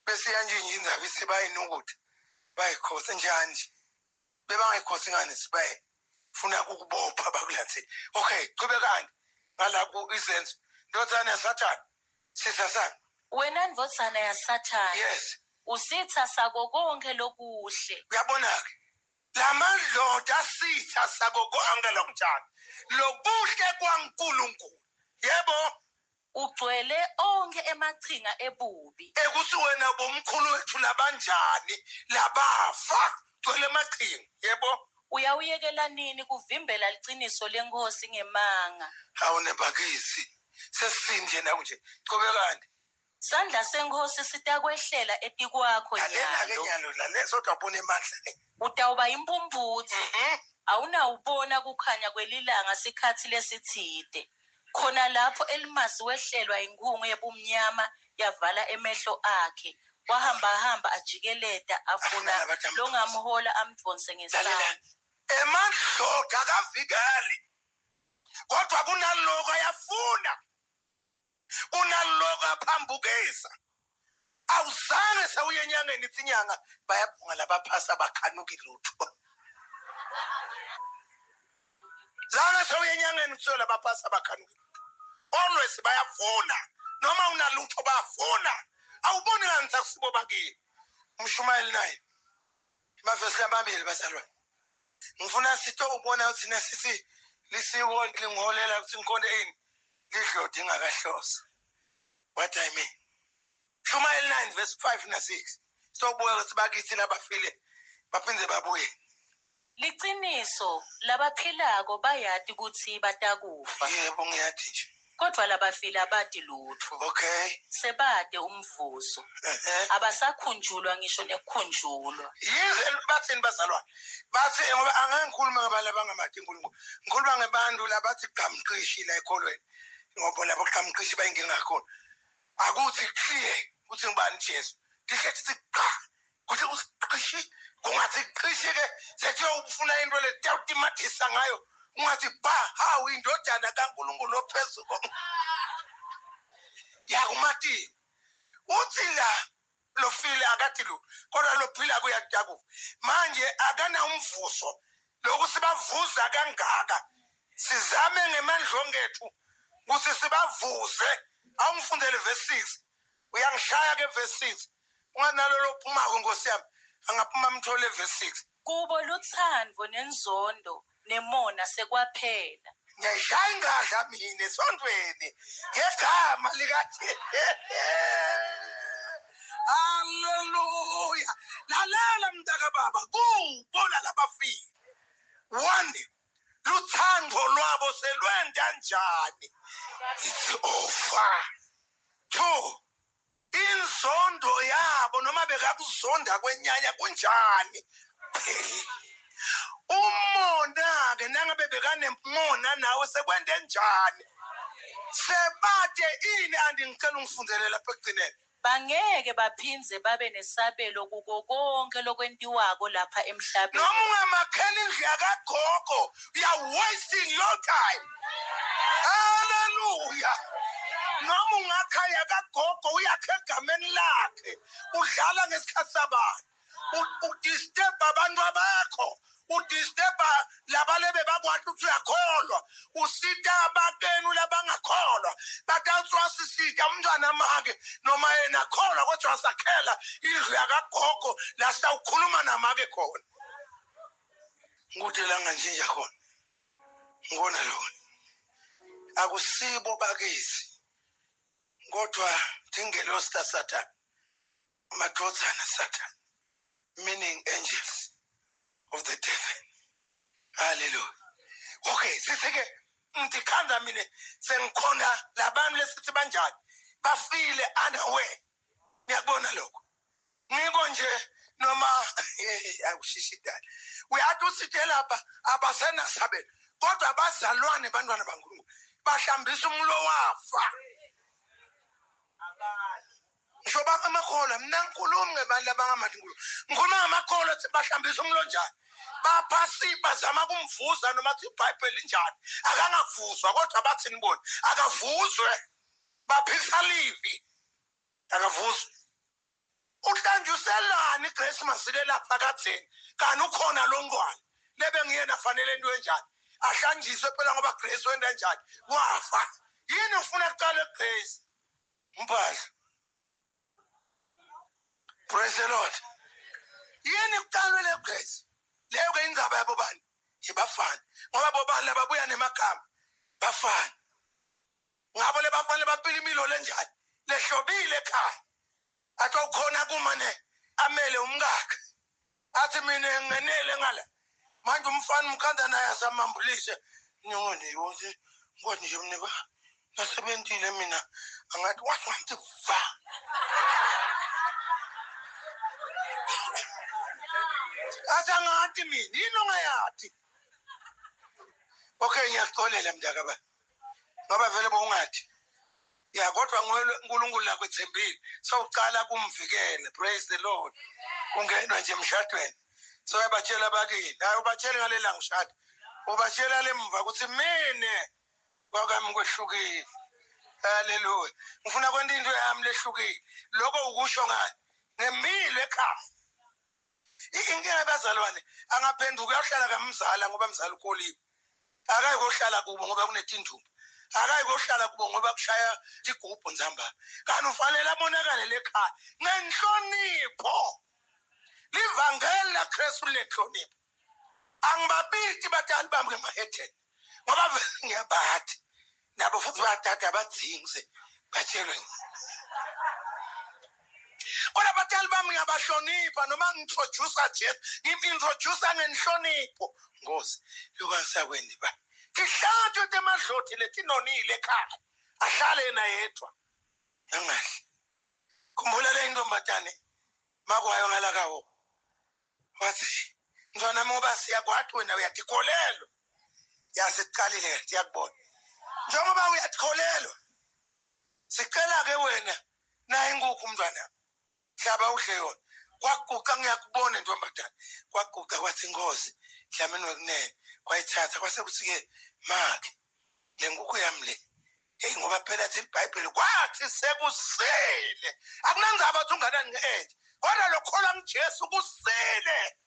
bese yanjinje indaba isibayinukuthi bayikhosi njani bebangayikhosi ngani sibaye funa ukubopha bakulanze okay qhubekani ngalapho izenzo ndodana yaSathane sisasana Wena ndvodzana yaSathane. Yes. Usitha sako konke lokuhle. Uyabona ke lamadloda asitha sako konke lokunjani lobuhle kwaNkulunkulu yebo Ugcwele onke emachinga ebubi. Ekuthi wena bomkhulu wethu labanjani labafa gcwele emachinga yebo Uyawuyekela nini kuvimbela liciniso lenkosi ngemanga? Awunebakithi sesinje nakunje qhubekani Sandla senkosi sitakwehlela etikwakho nyalo. Nyalo laleso tabone emandla Utawuba impumbuthi. Awunawubona kukhanya kwelilanga sikhathi lesithide. Khona lapho Elimasi wehlelwa inkungu yebumnyama yavala emehlo akhe. Wahamba ajikeleda afuna longamhola amdvonse ngesandla. emadloda kavikali kodwa kunaloko ayafuna unaloko aphambukisa awuzange sewuye enyangeni ithi inyanga bayabhunga labaphasa bakhanuki lutho zange sewuye enyangeni uthiyo labaphasa bakhanuki always bayafuna noma unalutho bayafuna awuboni kanti akusibo bakini umshumayeli naye amavesi amabili bazalwane ngifuna sito ubona ukuthi nasithi lisiko lingiholela ukuthi ngikhonde ini lidlodi ingakahlosa what I mean Shumayeli 9 verse 5 na 6 sobuya ukuthi bakithi labafile baphinde babuye Liciniso labaphilako bayati ukuthi batakufa yebo ngiyathi nje kodwa labafile abadi lutho okay sebade umvuzo abasakhunjulwa ngisho nekukhunjulwa yize bathini bazalwane bathi ngoba angangikhuluma ngabantu abangamadi inkulunkulu ngikhuluma ngabantu labathi qhamqishi la ekholweni ngoba labo qhamqishi bayinkinga kakhulu akuthi clear ukuthi ngibani Jesu dihlethi qa kuthi usiqishi kungathi qishi ke sethi ufuna into le tawutimathisa ngayo ungathi ba hawu indodana kaNkulunkulu ophezulu yakumati uthi la lofile akathi lo kodwa lophila kuyadaku manje akana umvuso lokhu sibavuza kangaka sizame ngemandla ethu ukuthi sibavuze awungifundele verse 6 uyangishaya ke verse 6 unganalo lophumako Nkosi yami angaphuma mthole verse 6 kubo luthando nenzondo nemona sekwaphela ngiyashaya ingadla mina esondweni ngegama likathi haleluya lalela mntaka baba kubona labafile 1 luthando lwabo selwenda njani it's over 2 inzondo yabo noma bekakuzonda kwenyanya kunjani umona ke nangabe bekanempona nawe sekwende njani sebade ini andingicela ungifundele lapha ekugcineni bangeke baphinze babe nesabelo kuko konke lokwentiwako lapha emhlabeni noma ungamakhela indlu yakagogo you are wasting your time haleluya noma ungakha yakagogo uyakhe egameni lakhe udlala ngesikhathi sabantu udisturb abantu abakho udisturba labalebe bakwathi uthi uyakholwa usita abakenu labangakholwa batawuthi sisita umntwana make noma yena kholwa kodwa wasakhela indlu yakagogo la sitawukhuluma namake khona nguthi la nganjinja khona ngona lo akusibo bakithi kodwa thingelo Satan madodana Satan meaning angels of the devil hallelujah okay sisike ngikhanda mina sengikhona labantu lesithi banjani bafile unaware ngiyabona lokho ngiko nje noma akushishidala uyathi usithela lapha abasena sabela kodwa abazalwane bantwana baNkulunkulu bahlambisa umlo wafa Shoba amakhola mina ngikhulumi ngebantu labangamadi inkulunkulu ngikhuluma ngamakhola ethi bahlambisa umlo njani baphasi bazama kumvuza noma athi iBhayibheli linjani akangavuzwa kodwa bathi nibone akavuzwe baphisa livi akavuzwe uhlanjuselani iGrace Masile lapha katheni kanti ukhona lo ngwane lebe ngiyena fanele into enjani ahlanjiswe phela ngoba Grace wenda njani wafa yini ufuna kuqala eGrace mpahla praise the Lord yini kuqalwe le Grace leyo ke indaba yabo bani ibafana ngoba bobani lababuya nemagama bafana ngabo lebafana baphila imilo lenjani lehlobile ekhaya athi ukhona kumane amele umkakhe athi mina ngenele ngala manje umfana umkhanda naye asamambulise nyoni yothi ngothi nje mnika nasebentile mina angathi wathi va asangathi mina yini ongayathi okay ngiyaxolela mntaka ba ngoba vele bongathi ya kodwa uNkulunkulu lakwethembile sawuqala kumvikele praise the Lord ungenwa nje emshadweni so yabatshela bakini hayi ubatshela ngalela ngishada ubatshela lemva ukuthi mina kwakami kwehlukile. Haleluya. Ngifuna kwenta into yami lehlukile. Lokho ukusho ngani? Ngemilo ekhaya. Inkinga yabazalwane angaphenduka uyahlala kamzala ngoba mzala ukoliwe. Akayi kohlala kubo ngoba kunetindumba. Akayi kohlala kubo ngoba kushaya igubhu nzamba. Kanti ufanele abonakale lekhaya ngenhlonipho. Livangeli laKristu lenhlonipho. Angibabiti batali bami ngemahetheni. Ngoba ngiyabathi nabo futhi bathatha abadzinze batshelwe. Kodwa batali bami ngiyabahlonipha noma ngintroduce Jesu, ngimintroduce ngenhlonipho. Ngosi, lokwanisakwendi ba. Kihlathwe temadloti letinonile ekhaya. Ahlale yena yedwa. Angahle. Khumbula le ntombatane makwayo ngalakawo. Wathi ngizona ngoba siyakwathi wena uyathikolelwa. Yasicalile siyakubona. Njengoba uyathikolelwa. Sicela ke wena na ingukho umntwana. Hlaba udle yona. Kwaguqa ngiyakubona ntombatane. Kwaguqa kwathi inkosi dlamini wekunene. Kwayithatha kwase kuthi ke makhe le nkukhu yami le. Hey ngoba phelathi iBhayibheli kwathi sekusile. Akunandzaba ukuthi unganani ngeethe. Kodwa lokholwa kuJesu kusile.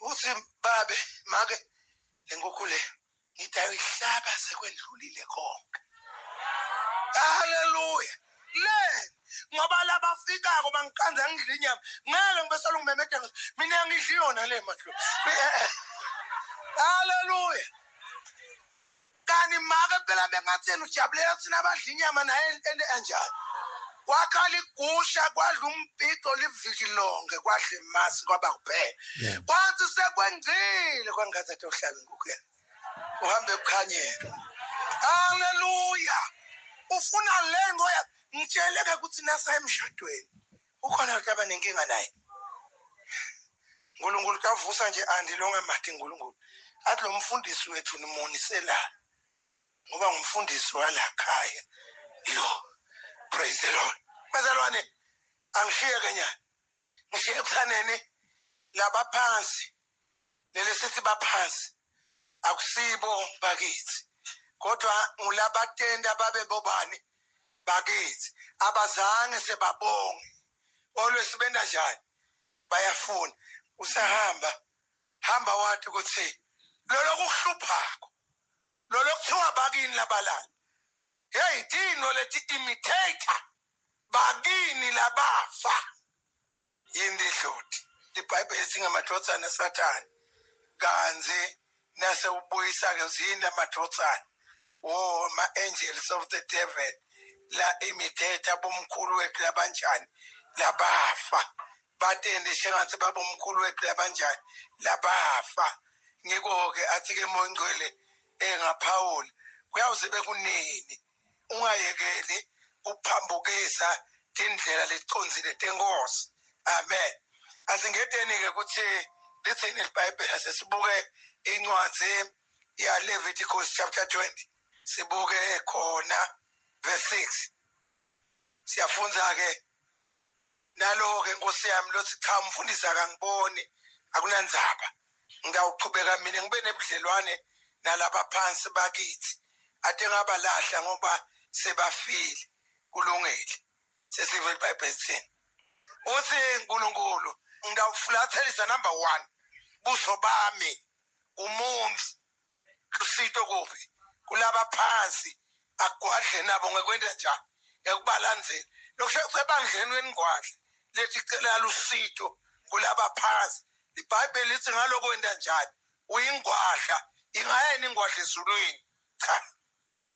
Uthi babe make le nkukhu le ngithi ayihlaba sekwendlulile konke. Haleluya. Le ngoba labafika ngoba ngiqanza ngidla inyama ngeke ngibesela ngimemetheka mina ngidla yona le mahlo. Haleluya. Kani make phela bengatheni ujabulela thina abadla inyama naye enjani. Wakhala igusha kwadla umbhido liviki lonke kwadla imasi kwaba kuphela. Kwathi sekwenzile kwangathi uhlaba inkukhu yakhe. Uhambe ebukhanyeni. Haleluya. Ufuna lengo ya ngitsheleke ukuthi nasa emshadweni. Ukhona ukuthi abanenkinga naye. uNkulunkulu kavusa nje andilonga mati uNkulunkulu. Athi lo mfundisi wethu nimunisela. Ngoba ngumfundisi walakhaya. Yo. Praise the Lord. Bazalwane angishiye kenyana. Ngishiye kusanene laba phansi. Lele sithi baphansi. Akusibo bakithi. Kodwa ngulabatenda babe bobani bakithi. Abazange sebabonge. Olwesibenda njani? Bayafuna. Usahamba. Hamba wathi ukuthi lolo kuhluphako. Lolo kuthiwa bakini labalala. Hey, dino leti imitator. Bagini labafa. Yindi dloti. IBhayibheli singamadlotsana Satan. Kanzi nase ubuyisa ke zini amadlotsana. Oh, ma-angels of the devil. La imitator bomkhulu wethu labanjani. Labafa. Batende shengathi babomkhulu wethu labanjani. Labafa. Ngiko-ke athi-ke moyingcwele engaphawula. Kuyawuzibe kunini. Ungayekeli ukuphambukisa indlela lesiconzile tenkosi. Amen. Asingedeni-ke ukuthi lithini iBhayibheli sesibuke incwadi ya Leviticus chapter 20. Sibuke khona verse 6. Siyafunda ke nalo ke Nkosi yami lothi cha umfundisi akangiboni akunandzaba. Ngiyawuqhubeka mina ngibe nebudlelwane nalaba phansi bakithi. Ade ngabalahla ngoba sebafile kulungile. Sesive iBhayibheli thini. Uthi uNkulunkulu ngiyawufulathelisa number 1 buso bami umuntu kusito kuphi kulaba phansi agwadle nabo ngekwenda njani ekubalandzela lokusebandleni weningwadle lethi cela usito kulaba phansi. IBhayibheli lithi ngalokwenda njani uyingwadla ingayena ingwadla ezulwini. Cha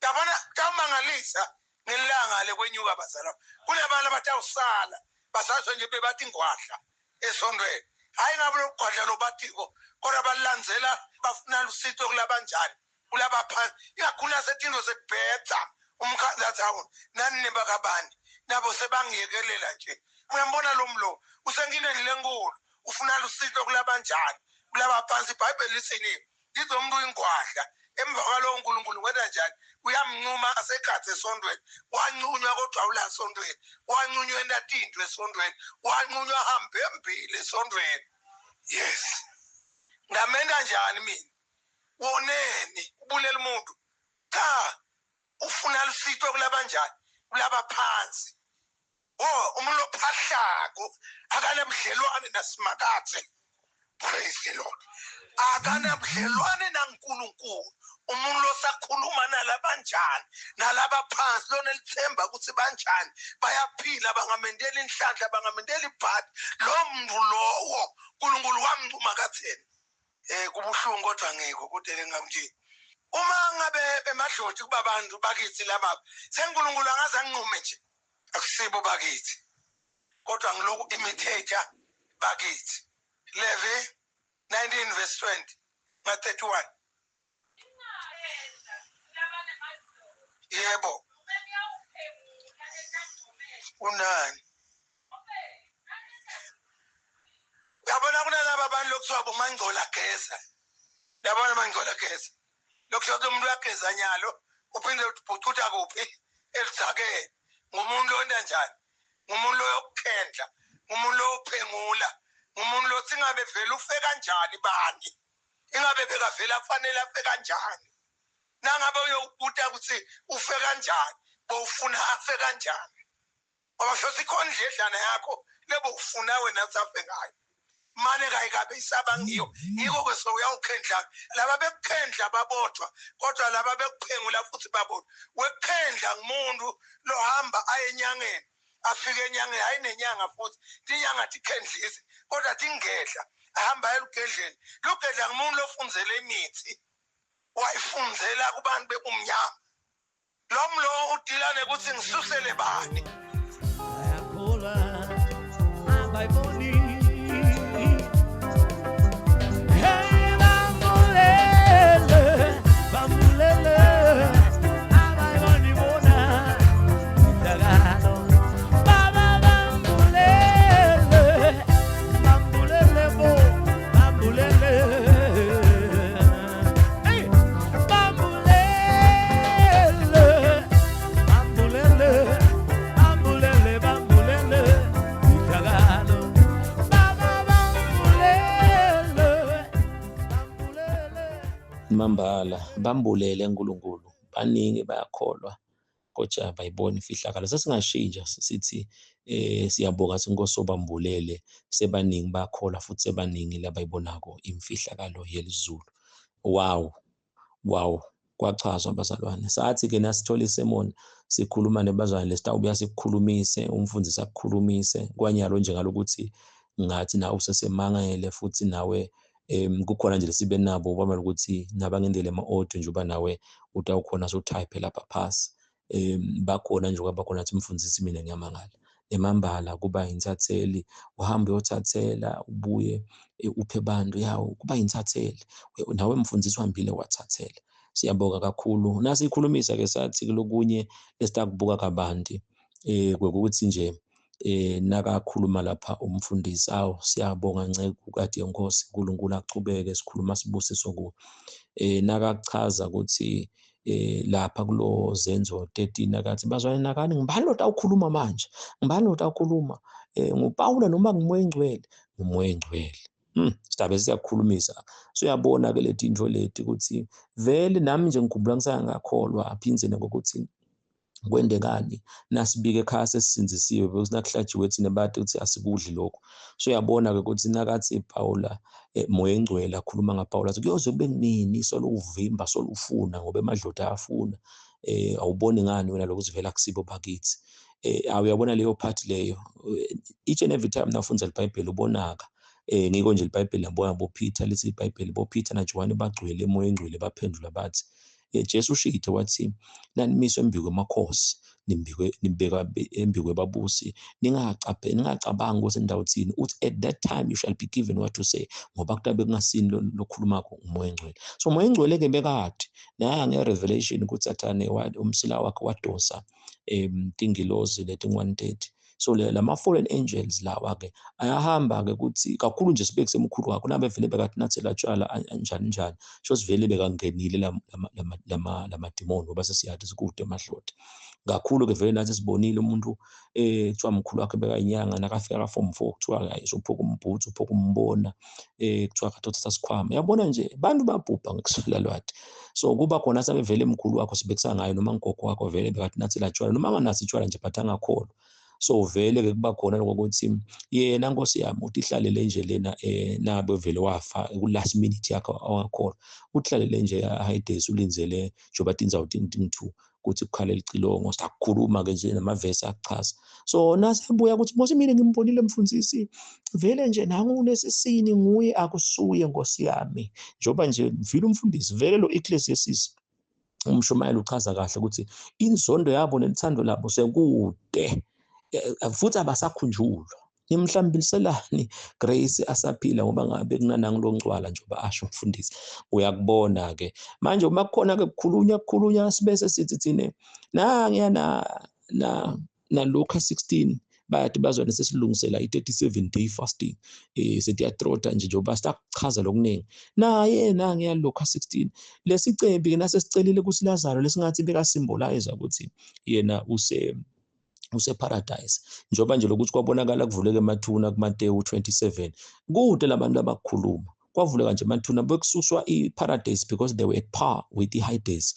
yabona kamangalisa ngelanga lekwenyuka bazalwa kunabantu abatawusala basasho nje bebathi ingwadla esondweni. Hayi ngabe lokugwadla lobathiko kodwa balandzela bafuna lusito kulabanjani kulaba phansi iyakhula sethinto sekubhedza umkhanzathi awu nani nebakabani nabo sebangiyekelela nje. Uyambona lo mlo usenkingeni lenkulu ufuna lusito kulabanjani kulaba phansi. IBhayibheli lithini lithi umuntu ingwadla emva kwalo uNkulunkulu wenza njani uyamncuma asekhathe esondweni wancunywa kodwa awula esondweni wancunywa entatindwe esondweni wancunywa hambe embili esondweni. Yes ngamenda njani mina woneni ubulela umuntu kuthiwa kulaba njani kulaba phansi umuntu ophahlako akanabudlelwane nasimakathe. Praise the Lord. Akanabudlelwane naNkulunkulu. Umuntu osakhuluma nalaba njani nalaba phansi lona lithemba ukuthi banjani bayaphila bangamendela inhlanhla bangamendela ibhadi lo muntu lowo uNkulunkulu wamncuma katheni. Kubuhlungu kodwa ngeke kudele ngamnje. Uma ngabe emadloti kuba abantu bakithi laba seNkulunkulu angaze anqume nje akusibo bakithi kodwa ngiloku imitate bakithi. Levi 19 verse 20 na 31. Yebo. Unani? Uyabona kunalaba abantu lokuthiwa bomangcola geza. Yabona mangcola geza. Lokuthiwa umuntu uyageza nyalo uphinde ubhucutha kuphi elithake. Ngumuntu londa njani? Ngumuntu lokukhendla, ngumuntu lophengula, ngumuntu lothi ingabe vele ufe kanjani bani? Ingabe bekavela kufanele afe kanjani? Nangabe uyokubuta ukuthi ufe kanjani, bowufuna afe kanjani? Ngoba shothi khona indledlana yakho lebo ufuna wena usafe ngayo. Mane kayikabe isaba ngiyo. Yiko kweso uyawukhendla. Laba bekukhendla babodwa, kodwa laba bekuphengula futhi babodwa. Wekukhendla ngumuntu lohamba aye enyangeni. Afike enyangeni hayi nenyanga futhi. Inyanga tikhendlise, kodwa tingedla. Ahamba elugedleni. Lugedla ngumuntu lofundzele imithi. Wayifundzela kubantu bekumnyama. Lo udila nekuthi ngisusele bani. Mambala bambulele uNkulunkulu baningi bayakholwa kodwa bayibona ifihlakalo. Sesingashintsha sithi siyabonga sinkosi obambulele sebaningi bayakholwa futhi sebaningi labayibonako imfihlakalo yelizulu. Wow kwachazwa bazalwane. Sathi ke nasithola isemoni sikhuluma nebazalwane lesitawubuya sikukhulumise umfundisi akukhulumise kwanyalo nje ngalokuthi ngathi nawe usesemangele futhi nawe kukhona nje lesibe nabo ubamela ukuthi nabangendele ama-audio nje uba nawe utawukhona so-type lapha phasi. Bakhona nje kwabakhona athi mfundisi mina ngiyamangala. Emambala kuba intatheli uhambe uyothathela ubuye uphe bantu yawo kuba intatheli nawe mfundisi uhambile wathathela. Siyabonga kakhulu. Nasikhulumisa ke sathi lokunye esitakubuka kabanti kwekuthi nje nakakhuluma lapha umfundisi siyabonga Nceku kade yenkosi uNkulunkulu achubeke sikhuluma sibusiso ku nakachaza ukuthi lapha kulo Zenzo 13 akathi bazwane nakani ngibani lo tawukhuluma manje ngibani lo tawukhuluma nguPawula noma ngumoya engcwele ngumoya engcwele. Sidabe siyakhulumisa siyabona ke leti into leti ukuthi vele nami nje ngikhumbula ngisangakholwa aphinze ngokuthi kwendekani nasibike ekhaya sesisinzisiwe bese nakuhlajiwe thina bathi ukuthi asikudli lokho. So uyabona ke ukuthi nakathi Paula moya engcwele akhuluma ngaPaula ukuthi kuyoze kube kunini soluvimba solufuna ngoba emadloda ayafuna. Awuboni ngani wena lokuthi vela kusibo bakithi. Awuyabona leyo part leyo each and every time nafunza iBhayibheli ubonaka ngiko nje iBhayibheli yabona boPeter lithi iBhayibheli boPeter naJohn bagcwele emoya engcwele baphendula bathi Jesu ushithe wathi nanimiswe embikwe emakhosi nimbeka embikwe babusi ningacabanga ukuthi indawo thini uthi at that time you shall be given what to say ngoba kutabe kungasini lokhuluma umoya engcwele. So umoya engcwele ke bekade naya ngerevelation ukuthi Sathane umsila wakhe wadosa tingilozi leti 130. So lama fallen angels lawa ke ayahamba ke ukuthi kakhulu nje sibeke semkhulu wakho nabe vele bekathi nathi latshwala njani sho sivele bekangenile lama demon ngoba sesiyathi sikude emahloti kakhulu ke vele nathi sibonile umuntu kuthiwa mkhulu wakhe bekayinyanga nakafika ka form 4 kuthiwa usuphuka umbhutsu uphuka umbona kuthiwa kathatha sikhwama yabona nje bantu babhubha ngekuswela lwati so kuba khona sabe vele emkhulu wakho sibekisa ngayo noma ngogo wakho vele bekathi nathi la tshwala noma anganathi tshwala nje but angakholwa so vele ke kuba khona lokuthi yena Nkosi yami uthi ihlalele nje lena nabe vele wafa ku last minute yakhe awakholwa uthlalele nje high days ulinzele njoba tinzawo 2 ukuthi kukhalela icilongo sakukhuluma ke nje namavesi achaza so nasebuya ukuthi mose mina ngimbonile mfundisi vele nje nangu unesisini nguye akusuye Nkosi yami njoba nje vile umfundisi vele lo Ecclesiastes umshumayeli uchaza kahle ukuthi inzondo yabo nelithando labo sekude futhi abasakhunjulwa imhlambiliselani Grace asaphila ngoba ngabe kunanangu longcwala njoba asho umfundisi uyakubona ke manje uma kukhona ke kukhulunywa sibese sithi thine nangiya na Luka 16 bayathi bazona sesilungisela i37 day fasting sethi yatrota nje njoba sitachaza lokuningi naye nangiya Luka 16 lesicembi ke nasesicelile kusiLazaro lesingathi beka symbolize ukuthi yena paradise njoba nje lokuthi kwabonakala kuvuleke emathuna kuMateyu 27 kude labantu abakhuluma kwavuleka nje emathuna bekususwa iparadise because they were at par with the high days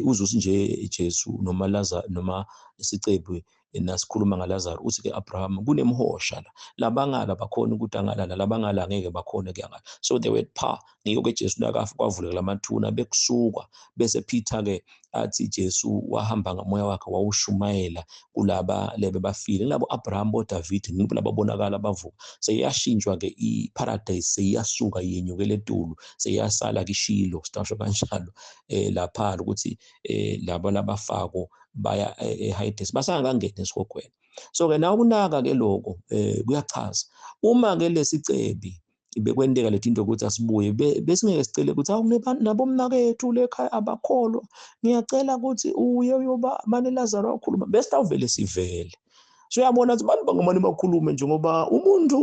uzusi nje Jesu noma Lazarus noma isicebu nasikhuluma ngaLazarus uthi ke Abraham kunemhosha la labangala bakhona ukuthi angalala labangala ngeke bakhona ke angala so they were at par ngiko ke Jesu nakafa kwavuleka lamathuna bekusuka bese Peter ke athi Jesu wahamba ngamoya wakhe wawushumayela kulaba lebe bafile labo Abraham bo David ngibo lababonakala bavuka seyashintshwa ke iparadise seyasuka yenyukele etulu seyasala kishilo sitasho kanjalo lapha ukuthi labo labafako baya eHades basangangena esikogweni so ke nawo kunaka ke lokho kuyachaza uma ke lesicebi bekwendeka lethinto ukuthi asibuye besingeke sicele ukuthi nabo mnakethu lekhaya abakholwa ngiyacela ukuthi uye uyoba manje Lazarus wakhuluma besitawuvele sivele so uyabona ukuthi abantu bangamane bakhulume nje ngoba umuntu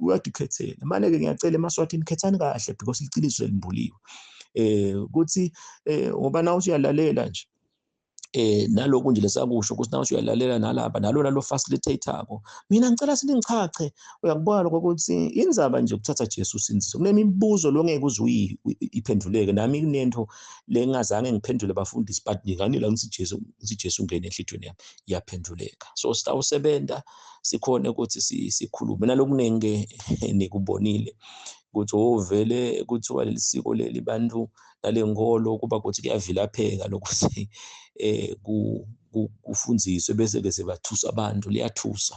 uyadikhethela manje ke ngiyacela emaswathini khethani kahle because liciniso elimbuliwe ukuthi ngoba nawo uyalalela nje naloku nje lesakusho ukuthi nawe uyalalela nalapha nalona lo facilitator ko mina ngicela siningichache uyakubona lokho ukuthi inzaba nje ukuthatha Jesu sinziso kunemibuzo lo ngeke uze iphenduleke nami kunento lengazange ngiphendule abafundisi but nginganela ngithi Jesu ngene enhlitweni yami iyaphenduleka so sitawusebenta sikhona ukuthi sikhulume nalokuningi nikubonile ukuthi vele kuthiwa lelisiko leli bantu nalenkolo kuba kuthi kuyavilapheka lokuthi kufundziswe bese ke sebathusa abantu liyathusa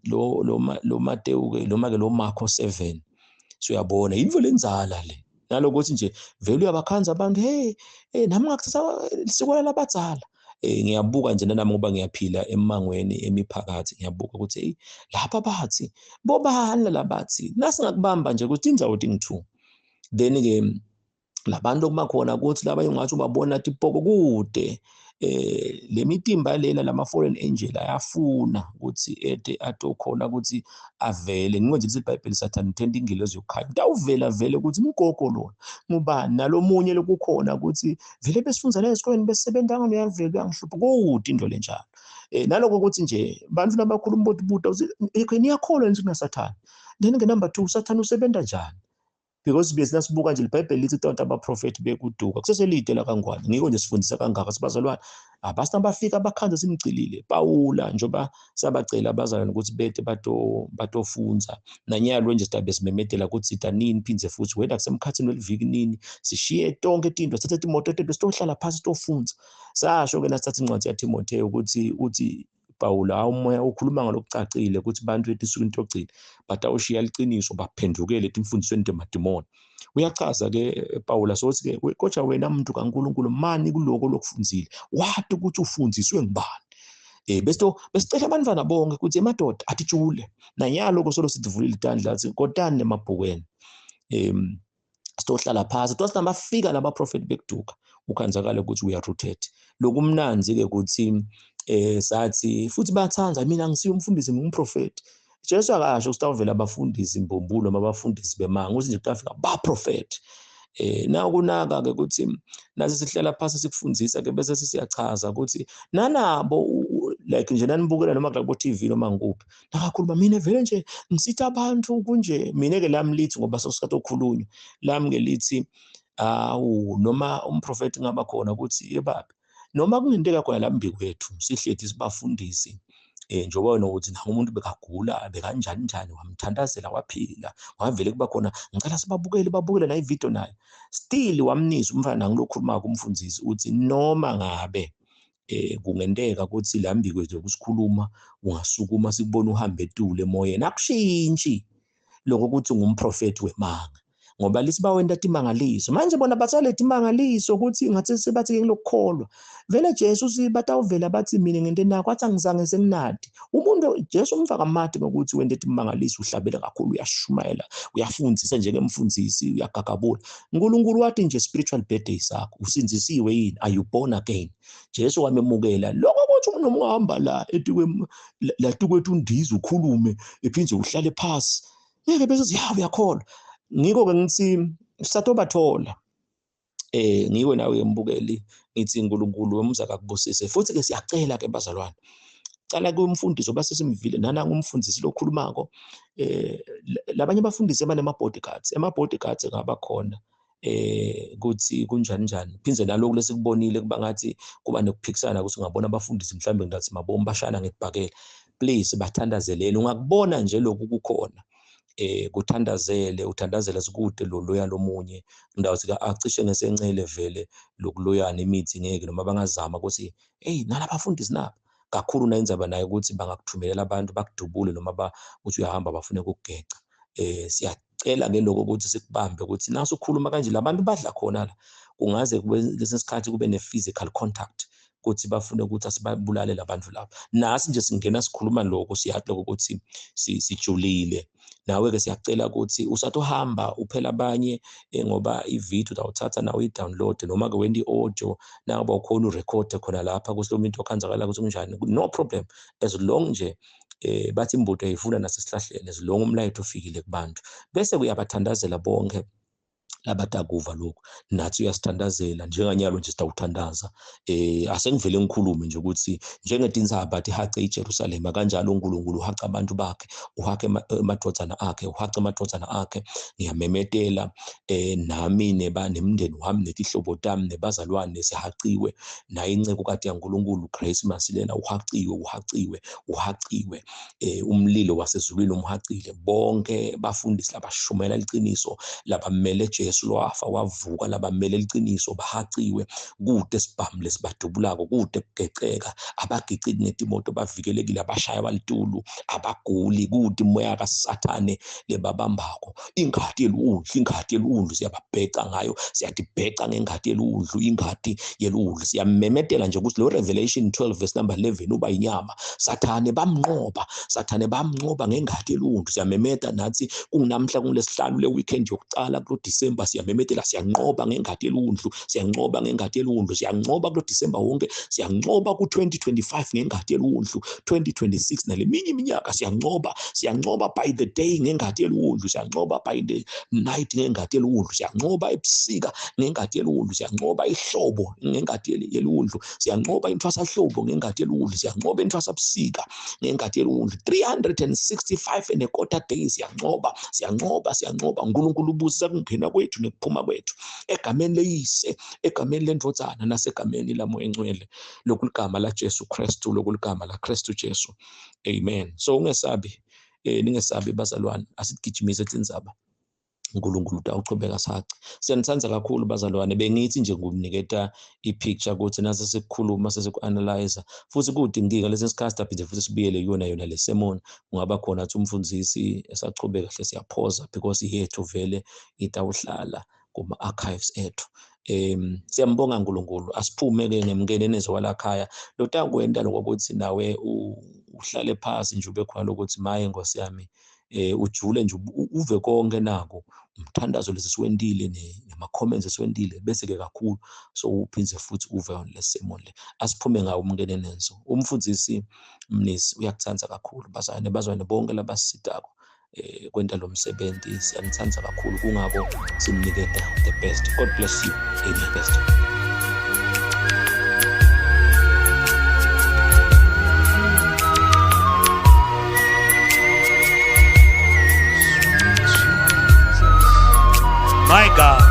lo Mateyu ke noma ke lo Marko 7 so uyabona yinto lenzala le nalokuthi nje vele uyabakhanza abantu nami ngakuthatha isiko labadzala ngiyabuka nje nami ngoba ngiyaphila emangweni emiphakathi ngiyabuka ukuthi lapha bathi bobani labathi nasingakubamba nje ukuthi indzawo 2 then ke labantu okumakhona ukuthi laba engathi ubabona athi poko kude le mitimba lena lama fallen angel ayafuna ukuthi atokhona ukuthi avele ngingoje lithi iBhayibheli Satan uthenda ingilozi yokukhanya utawuvela vele ukuthi umgogo lona ngubani nalomunye lokukhona ukuthi vele besifunza la esikoleni besebenza ngalo yavela yangihlupha kude into lenjalo naloko ukuthi nje bantu labakhuluma bobuda ukuthi niyakholwa nje kunaSathane then ke number 2 uSathane usebenza njani because bese sibuka nje iBhayibheli lithi tonke abaprofeti bekuduka kuseselide la kangwane ngiko nje sifundisa kangaka sibazalwane abasina bafika abakhanza simcilile Pawula njoba sabacela abazalwane ukuthi bethe batofunza nanyalo nje sidabe simemedela ukuthi sitanini phinze futhi wena kusemkhathini weliviki nini sishiye tonke izinto sithathe imoto ethu sitohlala phansi sitofunza sasho ke nasithatha incwadi yaTimotheo ukuthi uthi Pawula umoya ukhuluma ngalokucacile ukuthi bantu bethu isuku into yogcina batawushiya liqiniso baphendukele etimfundisweni temadimoni uyachaza ke Pawula sothi ke kodwa wena umuntu kaNkuluNkulu mani kuloko lokufunzile wathi ukuthi ufundziswe ngibani besicela abantwana bonke ukuthi emadoda atijule nanyalo kusolo sidivulile itandla athi kodani nemabhukweni sitohlala phansi tosina bafika laba prophet bekuduka ukhanzakala ukuthi we are rooted lokumnanzi ke ukuthi sathi futhi bathanza mina ngisiyo umfundisi ngumprofeti Jesu akasho usitawuvela abafundisi imbombulo abafundisi bemanga uthi nje kutafika ba prophet Nakunaka-ke ukuthi nathi sihlela phasi sikufundisa-ke bese siyachaza ukuthi nanabo like nje nanibukela noma kulabo TV noma ngikuphi nakakhuluma mina vele nje ngisithi abantu kunje mina-ke lami lithi ngoba sosikhathi okhulunywa lami-ke lithi awu noma umprofeti ngaba khona ukuthi yebaba noma kungenteka khona la mbi kwethu sihlethi sibafundisi njengoba nokuthi nawo umuntu bekagula bekanjani njani wamthandazela waphila wavele kuba khona ngicela babukele la ivideo naye still wamnisa umfana ngilokhuluma kumfundisi uthi noma ngabe kungenteka ukuthi la mbi kwethu ukusikhuluma ungasukuma sikubona uhamba etule emoyeni akushintshi lokho ukuthi ngumprofeti wemanga ngoba lisibawenza imangaliso manje bona bathalethe imangaliso ukuthi ngathi sebathi lokukholwa vele Jesu sibatawuvela bathi mina ngento nakho athi angizange senginadi umuntu Jesu umfaka amade ngokuthi wende imangaliso uhlabela kakhulu uyashumayela uyafundisa njengemfundisi uyagagabula uNkulunkulu wathi nje spiritual birthday sakho usinzisiwe yini are you born again Jesu wamemukela lokho ukuthi umuntu ungahamba la kwethu undiza ukhulume ephinde uhlale phansi ngeke bese uyakholwa ngiko-ke ngithi sisatobathola ngiwe nawe mbukeli ngithi uNkulunkulu wemza kakubusise futhi-ke siyacela-ke bazalwane cala kumfundiso basesimvile nananga umfundisi lokhulumako labanye abafundisi abanama-bodyguards ama-bodyguards ngaba khona kuthi kunjani njani phindze naloko lesikubonile kuba ngathi kuba nokuphikisana ukuthi ungabona abafundisi mhlawumbe ngathi mabomu bashana ngetibhakela please bathandazelele ungakubona nje lokhu kukhona uthandazela zikude lo loya lomunye indawo sika acishe ngesencele vele lokuloyana imithi ngeke noma bangazama ukuthi hey nalabafundisi nabo kakhulu nayenzaba naye ukuthi bangakuthumelela abantu bakudubule noma uthi uyahamba bafune ukugeca siyacela ke lokho ukuthi sikubambe ukuthi naso ukukhuluma kanje labantu badla khona la kungaze kube lesikhathi kube ne-physical contact ukuthi bafune ukuthi asibabulale labantu laba nasi nje singena sikhuluma lokho siyathi ukuthi sijulile nawe-ke siyacela ukuthi usatohamba uphela abanye ngoba ividiyo utawuthatha nawe i-download noma-ke wenda i-audio naba ukhona urekhode khona lapha kusilo muntu okhanzakala ukuthi kunjani no problem as long nje bathi imbuto yayifuna nasesihlahleni as long umlayetho ufikile kubantu bese uyabathandazela bonke labatakuva lokho nathi uyasithandazela njenganyalo nje sitawuthandaza asengivele ngikhulume nje ukuthi njengetinsaba athi hace iJerusalema kanjalo uNkulunkulu uhaca abantu bakhe uhake amadodana akhe ngiyamemetela nami nemndeni wami netihlobo tami nebazalwane sihaciwe naye inceko kade yaNkulunkulu Grace Masilela uhaciwe umlilo wasezulwini umhacile bonke bafundisi labashumayela iqiniso labamele Jesu lwafa wavuka labamele iqiniso bahaciwe kude sibhamle sibadubulako kude kugeceka abagicidi ngetimoto bavikelekile abashaya balitulu abaguli kude imoya kaSathane lebabambako ingadi eludlu siyababheca ngayo siyadibheca ngengadi eludlu ingadi yeludlu siyamemetela nje ukuthi lo Revelation 12 verse number 11 uba inyama Sathane bamnqoba ngengadi eludlu siyamemeta nathi kunamhla kulesihlanu le weekend yokucala kulo December siyamemetela siyanqoba ngengadi eludlu siyanqoba kulo December wonke siyanqoba ku2025 ngengadi eludlu 2026 naleminye iminyaka siyanqoba by the day ngengadi eludlu siyanqoba by the night ngengadi eludlu siyanqoba ebusika ngengadi eludlu siyanqoba ihlobo ngengadi eludlu siyanqoba intwasahlobo ngengadi eludlu siyanqoba intwasabusika ngengadi eludlu 365 and a quarter days siyanqoba uNkulunkulu ubusa kungena kwethu nekuphuma kwethu egameni leyise egameni lendvodzana nasegameni lamoya engcwele lokuligama la Jesu Kristu lokuligama la Kristu Jesu amen. So ningesabi bazalwane asigijimise tinzaba uNkulunkulu utawuchubeka saci siyanithanza kakhulu bazalwane bengithi nje ngumniketa ipicture ukuthi nase sikukhuluma sesiku-analyze futhi kudinginga lesi sikhathi siphinde futhi sibuyele yona le sermon kungaba khona athi umfundisi esachubeka kahle siyaphoza because yethu vele itawuhlala kuma-archives ethu siyambonga uNkulunkulu asiphume-ke ngemngeneni ezowalakhaya lotakwenta lokuthi nawe uhlale phasi nje ube khona ukuthi maye Nkosi yami ujule nje uve konke nako umthandazo lesi siwendile nema-comments esiwendile bese-ke kakhulu so uphindze futhi uve on le sermon le asiphume ngawo umngeneni enzo umfundisi Mnisi uyakuthanda kakhulu bazalwane bonke labasitako kwenta lo msebenzi. Siyanithanda kakhulu, kungako simniketa the best. God bless you. Amen. Best. My God.